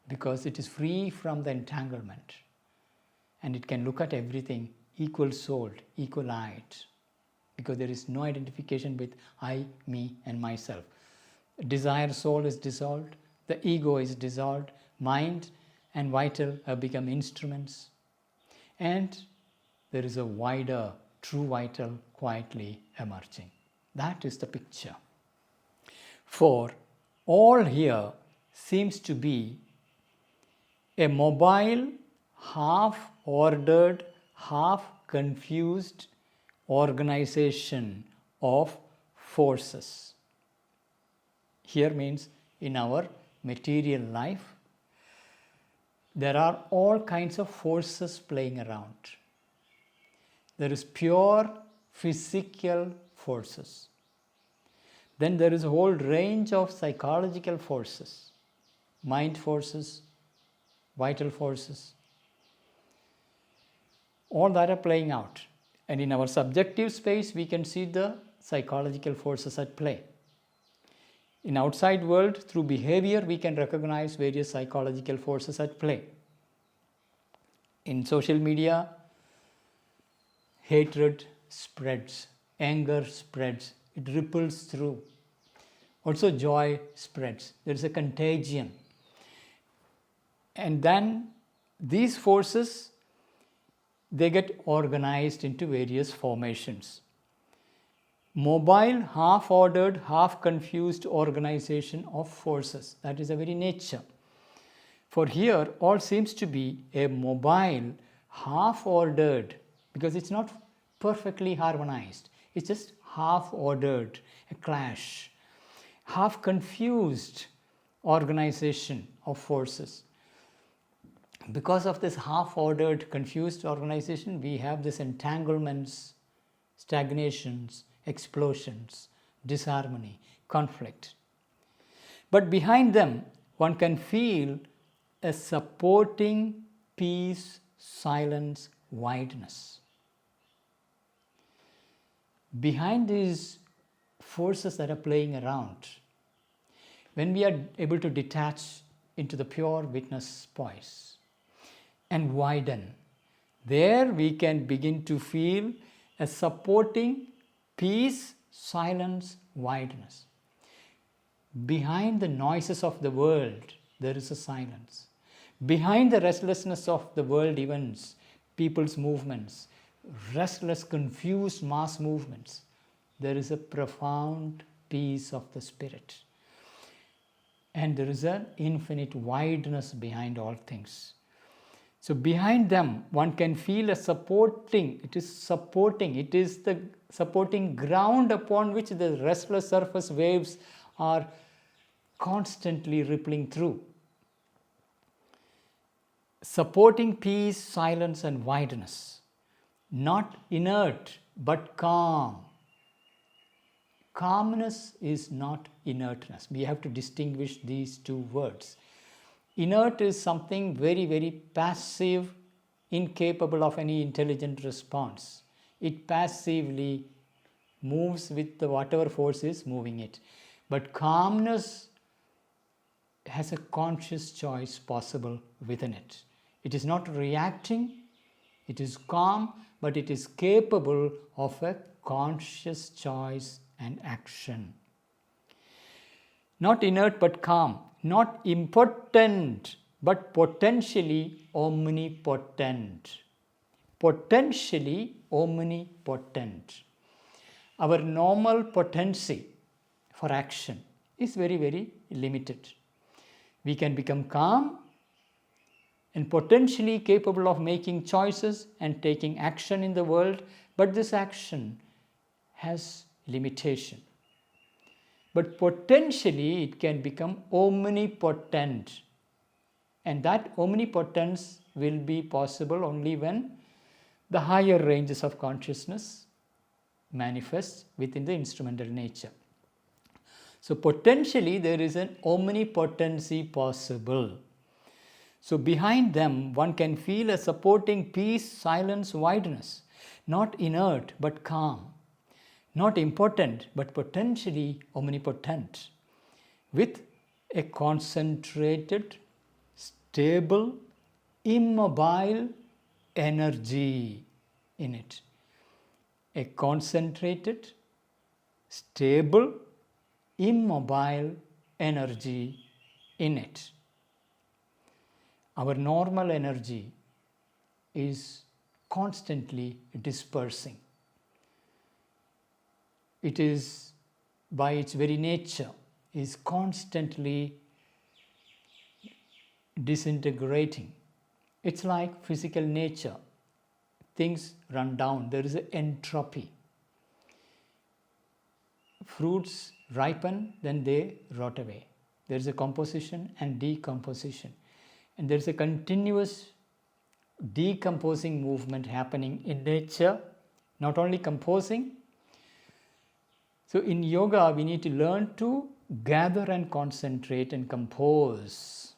because it is free from the entanglement and it can look at everything equal souled, equal eyed, because there is no identification with I, me and myself. Desire soul is dissolved, the ego is dissolved, mind and vital have become instruments, and there is a wider true vital quietly emerging. That is the picture. For all here seems to be a mobile, half-ordered, half-confused organization of forces. Here means in our material life, there are all kinds of forces playing around. There is pure physical forces. Then there is a whole range of psychological forces, mind forces, vital forces. All that are playing out. And in our subjective space, we can see the psychological forces at play. In outside world, through behavior, we can recognize various psychological forces at play. In social media, hatred spreads, anger spreads, it ripples through. Also joy spreads. There is a contagion. And then these forces, they get organized into various formations. Mobile, half-ordered, half-confused organization of forces. That is the very nature. For here, all seems to be a mobile, half-ordered, because it's not perfectly harmonized. It's just half-ordered, a clash. Half-confused organization of forces. Because of this half-ordered, confused organization, we have these entanglements, stagnations, explosions, disharmony, conflict. But behind them, one can feel a supporting peace, silence, wideness. Behind these forces that are playing around, when we are able to detach into the pure witness voice and widen, there we can begin to feel a supporting peace, silence, wideness. Behind the noises of the world, there is a silence. Behind the restlessness of the world events, people's movements, restless, confused mass movements, there is a profound peace of the spirit. And there is an infinite wideness behind all things. So behind them, one can feel a supporting, it is the supporting ground upon which the restless surface waves are constantly rippling through. Supporting peace, silence, and wideness. Not inert, but calm. Calmness is not inertness. We have to distinguish these two words. Inert is something very, very passive, incapable of any intelligent response. It passively moves with whatever force is moving it. But calmness has a conscious choice possible within it. It is not reacting, it is calm, but it is capable of a conscious choice and action. Not inert but calm, not impotent but potentially omnipotent. Potentially omnipotent. Our normal potency for action is very, very limited. We can become calm and potentially capable of making choices and taking action in the world, but this action has limitation. But potentially it can become omnipotent, and that omnipotence will be possible only when the higher ranges of consciousness manifest within the instrumental nature. So potentially there is an omnipotency possible. So behind them one can feel a supporting peace, silence, wideness. Not inert but calm. Not impotent but potentially omnipotent. With a concentrated, stable, immobile energy in it. A concentrated, stable, immobile energy in it. Our normal energy is constantly dispersing. It is, by its very nature, is constantly disintegrating. It's like physical nature. Things run down. There is an entropy. Fruits ripen, then they rot away. There is a composition and decomposition. And there is a continuous decomposing movement happening in nature, not only composing. So in yoga, we need to learn to gather and concentrate and compose.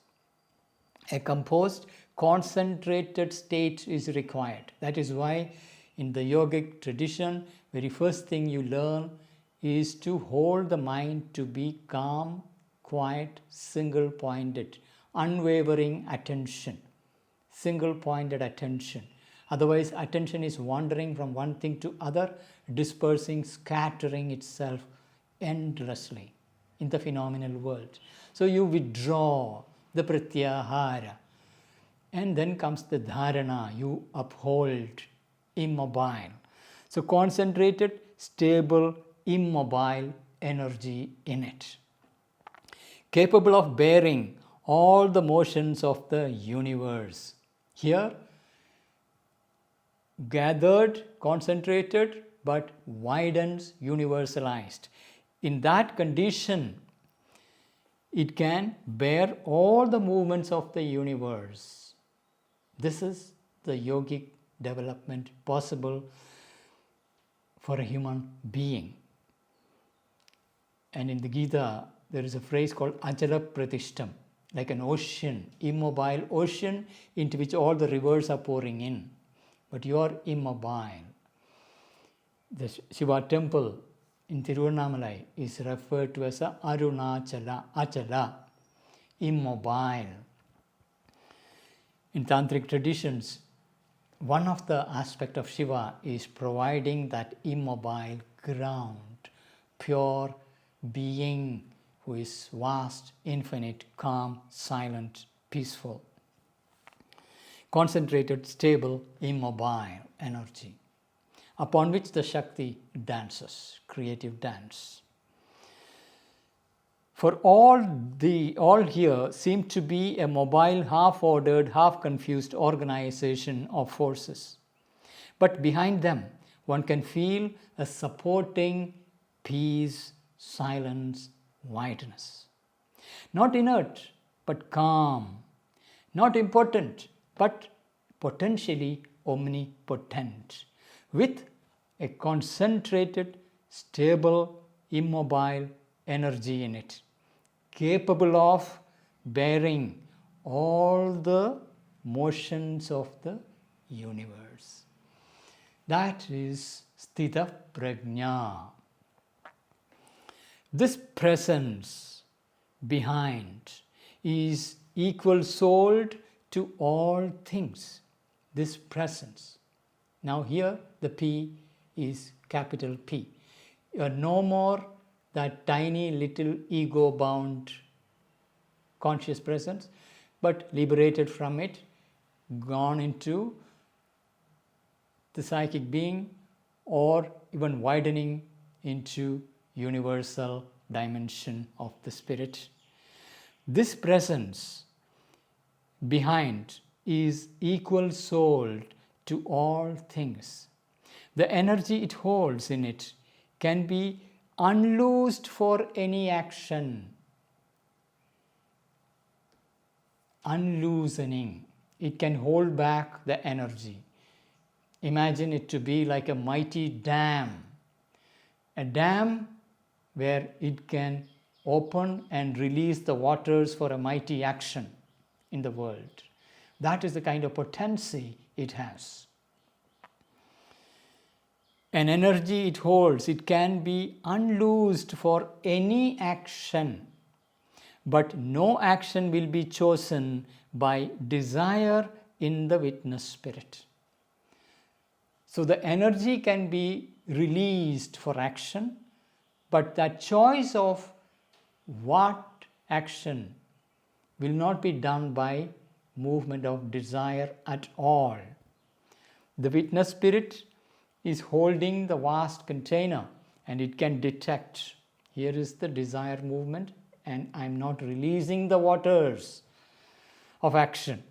A composed, concentrated state is required. That is why in the yogic tradition, very first thing you learn is to hold the mind to be calm, quiet, single-pointed, unwavering attention, single-pointed attention. Otherwise, attention is wandering from one thing to other, dispersing, scattering itself endlessly in the phenomenal world. So you withdraw the pratyahara, and then comes the dharana, you uphold, immobile. So concentrated, stable, immobile energy in it, capable of bearing all the motions of the universe. Here, gathered, concentrated, but widens, universalized. In that condition, it can bear all the movements of the universe. This is the yogic development possible for a human being. And in the Gita, there is a phrase called Achala Pratishtam, like an ocean, immobile ocean into which all the rivers are pouring in. But you are immobile. The Shiva temple in Tiruvannamalai is referred to as a Arunachala, Achala, immobile. In Tantric traditions, one of the aspects of Shiva is providing that immobile ground, pure being who is vast, infinite, calm, silent, peaceful. Concentrated, stable, immobile energy upon which the Shakti dances, creative dance. For all here seem to be a mobile, half-ordered, half-confused organization of forces. But behind them, one can feel a supporting peace, silence, wideness. Not inert, but calm. Not impotent, but potentially omnipotent. With a concentrated, stable, immobile energy in it, capable of bearing all the motions of the universe. That is Sthita Prajna. This presence behind is equal-souled to all things. This presence. Now here the P is capital P. You are no more that tiny little ego-bound conscious presence, but liberated from it, gone into the psychic being, or even widening into universal dimension of the spirit. This presence behind is equal-souled to all things. The energy it holds in it can be unloosed for any action. Unloosening. It can hold back the energy. Imagine it to be like a mighty dam. A dam where it can open and release the waters for a mighty action in the world. That is the kind of potency it has. An energy it holds, it can be unloosed for any action, but no action will be chosen by desire in the witness spirit. So the energy can be released for action, but that choice of what action will not be done by movement of desire at all. The witness spirit is holding the vast container and it can detect, here is the desire movement and I am not releasing the waters of action.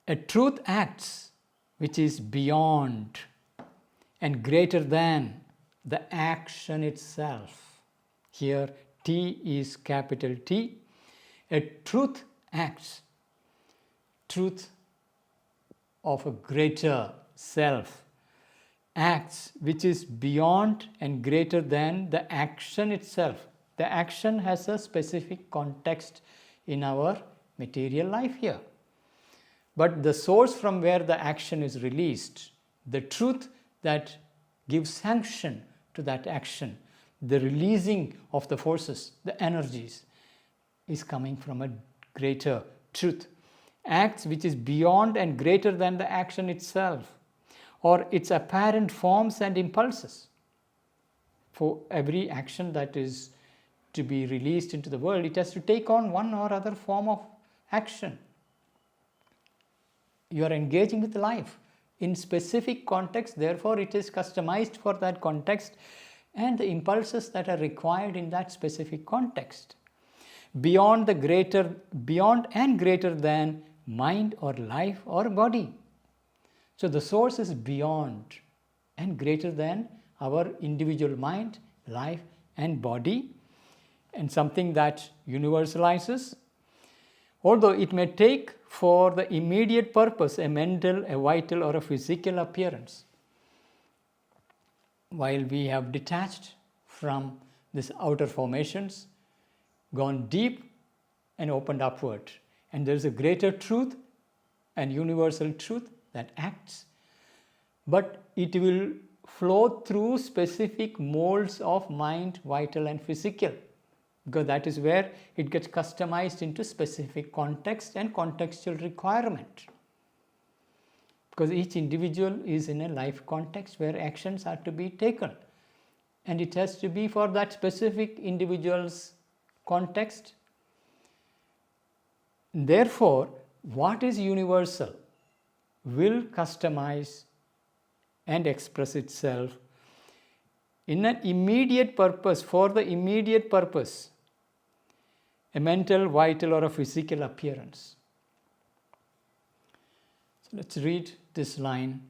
A truth acts which is beyond and greater than the action itself. Here T is capital T. A truth acts, truth of a greater self acts which is beyond and greater than the action itself. The action has a specific context in our material life here. But the source from where the action is released, the truth that gives sanction to that action, the releasing of the forces, the energies, is coming from a greater truth. Acts which is beyond and greater than the action itself, or its apparent forms and impulses. For every action that is to be released into the world, it has to take on one or other form of action. You are engaging with life in specific context, therefore it is customized for that context and the impulses that are required in that specific context. Beyond and greater than mind or life or body. So the source is beyond and greater than our individual mind, life and body, and something that universalizes, although it may take for the immediate purpose a mental, a vital or a physical appearance. While we have detached from these outer formations, gone deep and opened upward, and there is a greater truth and universal truth that acts, but it will flow through specific molds of mind, vital and physical, because that is where it gets customized into specific context and contextual requirement. Because each individual is in a life context where actions are to be taken, and it has to be for that specific individual's context. Therefore, what is universal will customize and express itself in an immediate purpose, for the immediate purpose, a mental, vital or a physical appearance. So let's read this line.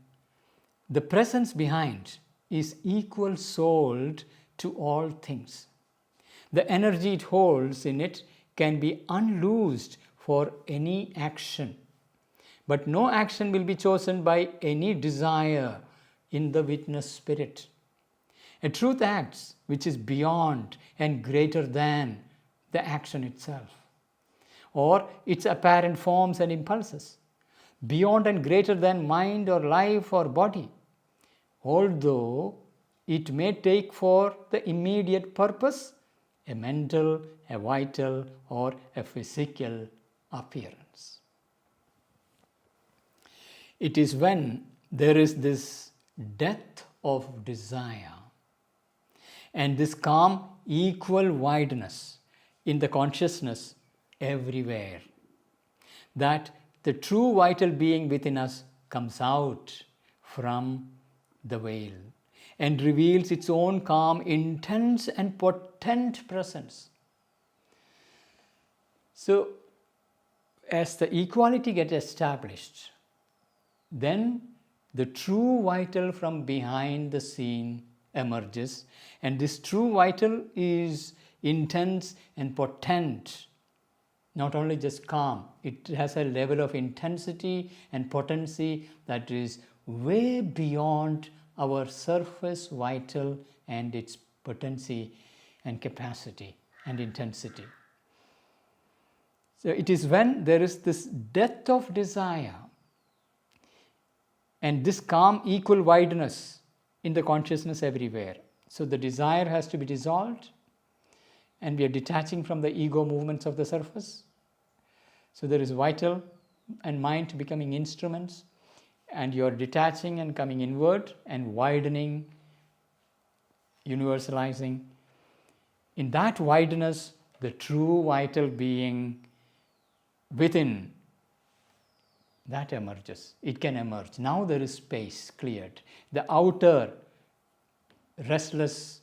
The presence behind is equal souled to all things. The energy it holds in it can be unloosed for any action, but no action will be chosen by any desire in the witness spirit. A truth acts which is beyond and greater than the action itself, or its apparent forms and impulses, beyond and greater than mind or life or body, although it may take for the immediate purpose a mental, a vital or a physical appearance. It is when there is this depth of desire and this calm equal wideness in the consciousness everywhere that the true vital being within us comes out from the veil and reveals its own calm, intense and potent presence. So, as the equality gets established, then the true vital from behind the scene emerges, and this true vital is intense and potent, not only just calm, it has a level of intensity and potency that is way beyond our surface vital and its potency and capacity and intensity. So it is when there is this depth of desire and this calm equal wideness in the consciousness everywhere. So the desire has to be dissolved and we are detaching from the ego movements of the surface. So there is vital and mind becoming instruments, and you are detaching and coming inward and widening, universalizing. In that wideness, the true vital being within that emerges. It can emerge. Now there is space cleared. The outer restless,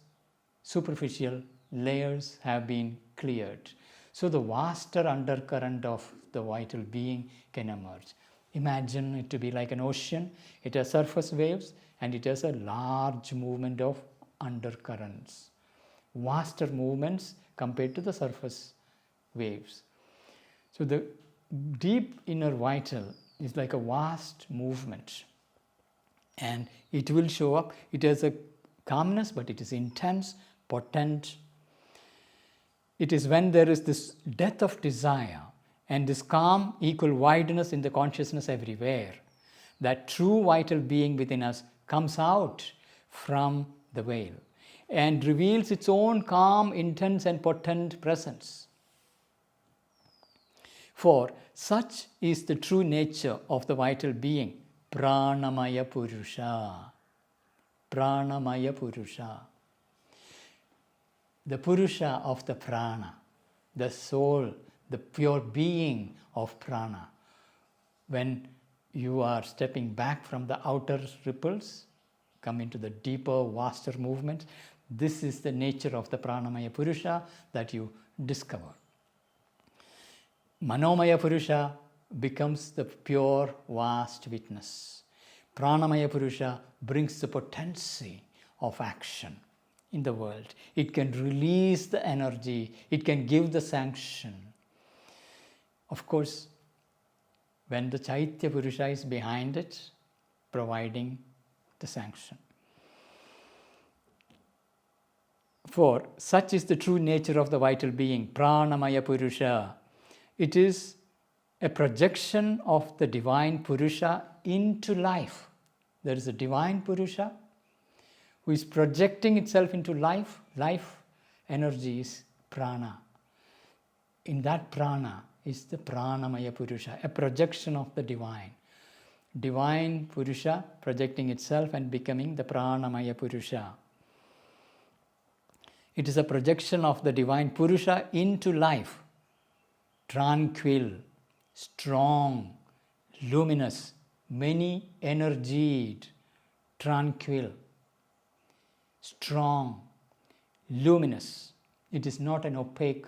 superficial layers have been cleared. So the vaster undercurrent of the vital being can emerge. Imagine it to be like an ocean. It has surface waves and it has a large movement of undercurrents. Vaster movements compared to the surface waves. So the deep inner vital is like a vast movement, and it will show up. It has a calmness, but it is intense, potent. It is when there is this depth of desire and this calm, equal wideness in the consciousness everywhere. That true vital being within us comes out from the veil and reveals its own calm, intense and potent presence. For such is the true nature of the vital being, Pranamaya Purusha. Pranamaya Purusha. The Purusha of the Prana, the soul, the pure being of Prana. When you are stepping back from the outer ripples, come into the deeper, vaster movement, this is the nature of the Pranamaya Purusha that you discover. Manomaya Purusha becomes the pure, vast witness. Pranamaya Purusha brings the potency of action in the world. It can release the energy, it can give the sanction. Of course, when the Chaitya Purusha is behind it, providing the sanction. For such is the true nature of the vital being, Pranamaya Purusha. It is a projection of the divine Purusha into life. There is a divine Purusha who is projecting itself into life. Life energy is prana. In that prana is the Pranamaya Purusha, a projection of the divine. Divine Purusha projecting itself and becoming the Pranamaya Purusha. It is a projection of the divine Purusha into life. Tranquil, strong, luminous, many energied, tranquil, strong, luminous. It is not an opaque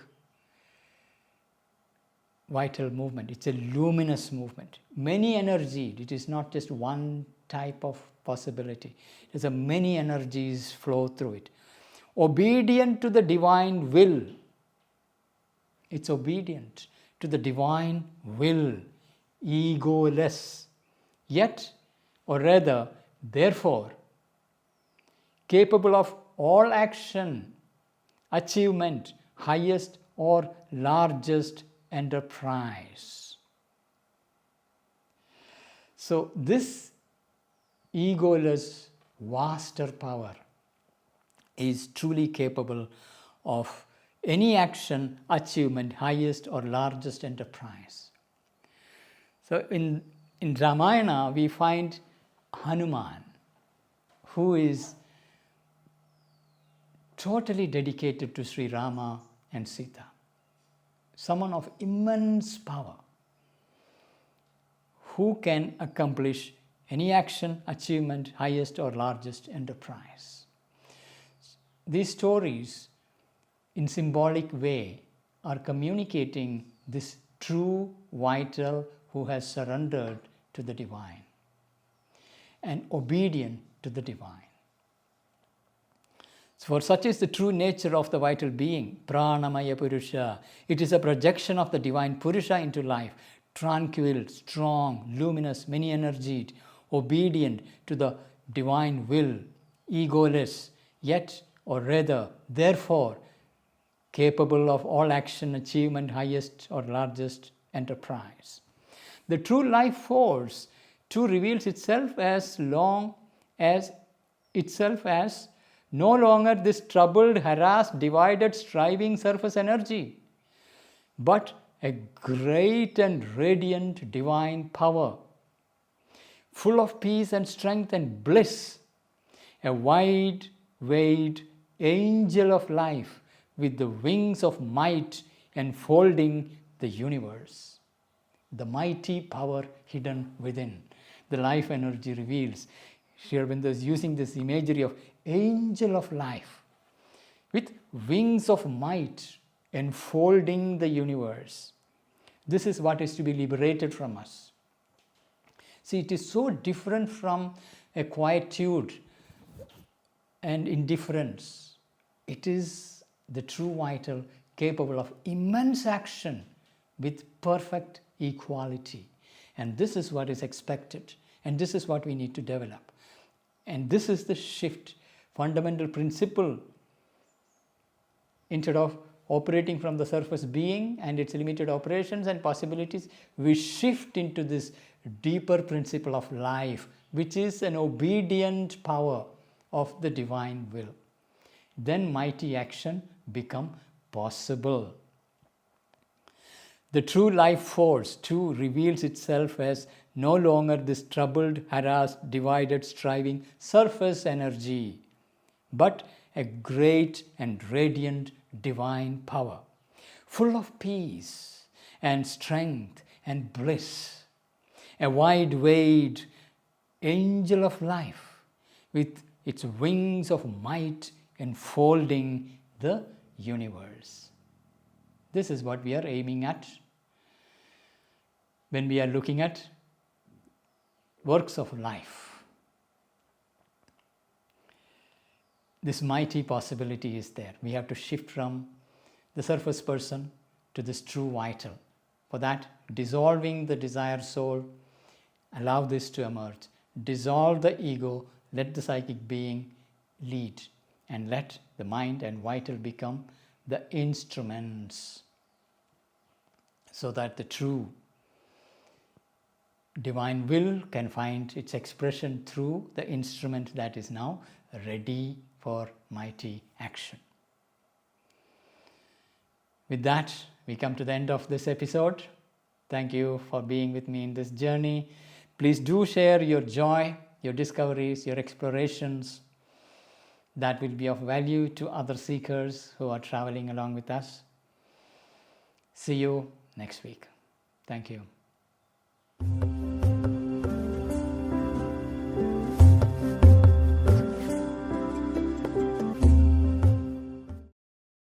vital movement. It's a luminous movement. Many energied. It is not just one type of possibility. There's a many energies flow through it. Obedient to the divine will. It's obedient to the divine will, egoless, yet, or rather, therefore, capable of all action, achievement, highest or largest enterprise. So this egoless, vaster power is truly capable of any action, achievement, highest or largest enterprise. So in Ramayana, we find Hanuman, who is totally dedicated to Sri Rama and Sita. Someone of immense power, who can accomplish any action, achievement, highest or largest enterprise. These stories, in symbolic way, are communicating this true vital who has surrendered to the divine and obedient to the divine. For such is the true nature of the vital being, Pranamaya Purusha. It is a projection of the divine Purusha into life, tranquil, strong, luminous, many-energied, obedient to the divine will, egoless, yet, or rather, therefore, capable of all action, achievement, highest or largest enterprise. The true life force too reveals itself as no longer this troubled, harassed, divided, striving surface energy, but a great and radiant divine power, full of peace and strength and bliss, a wide-winged angel of life with the wings of might enfolding the universe. The mighty power hidden within, the life energy reveals. Sri Aurobindo is using this imagery of angel of life with wings of might enfolding the universe. This is what is to be liberated from us. See, it is so different from a quietude and indifference. It is the true vital capable of immense action with perfect equality. And this is what is expected. And this is what we need to develop. And this is the shift, fundamental principle. Instead of operating from the surface being and its limited operations and possibilities, we shift into this deeper principle of life, which is an obedient power of the divine will. Then mighty action become possible. The true life force too reveals itself as no longer this troubled, harassed, divided, striving surface energy, but a great and radiant divine power, full of peace and strength and bliss, a wide-wayed angel of life with its wings of might enfolding the universe. This is what we are aiming at when we are looking at works of life. This mighty possibility is there. We have to shift from the surface person to this true vital. For that, dissolving the desire soul, allow this to emerge. Dissolve the ego, let the psychic being lead, and let the mind and vital become the instruments, so that the true divine will can find its expression through the instrument that is now ready for mighty action. With that, we come to the end of this episode. Thank you for being with me in this journey. Please do share your joy, your discoveries, your explorations. That will be of value to other seekers who are traveling along with us. See you next week. Thank you.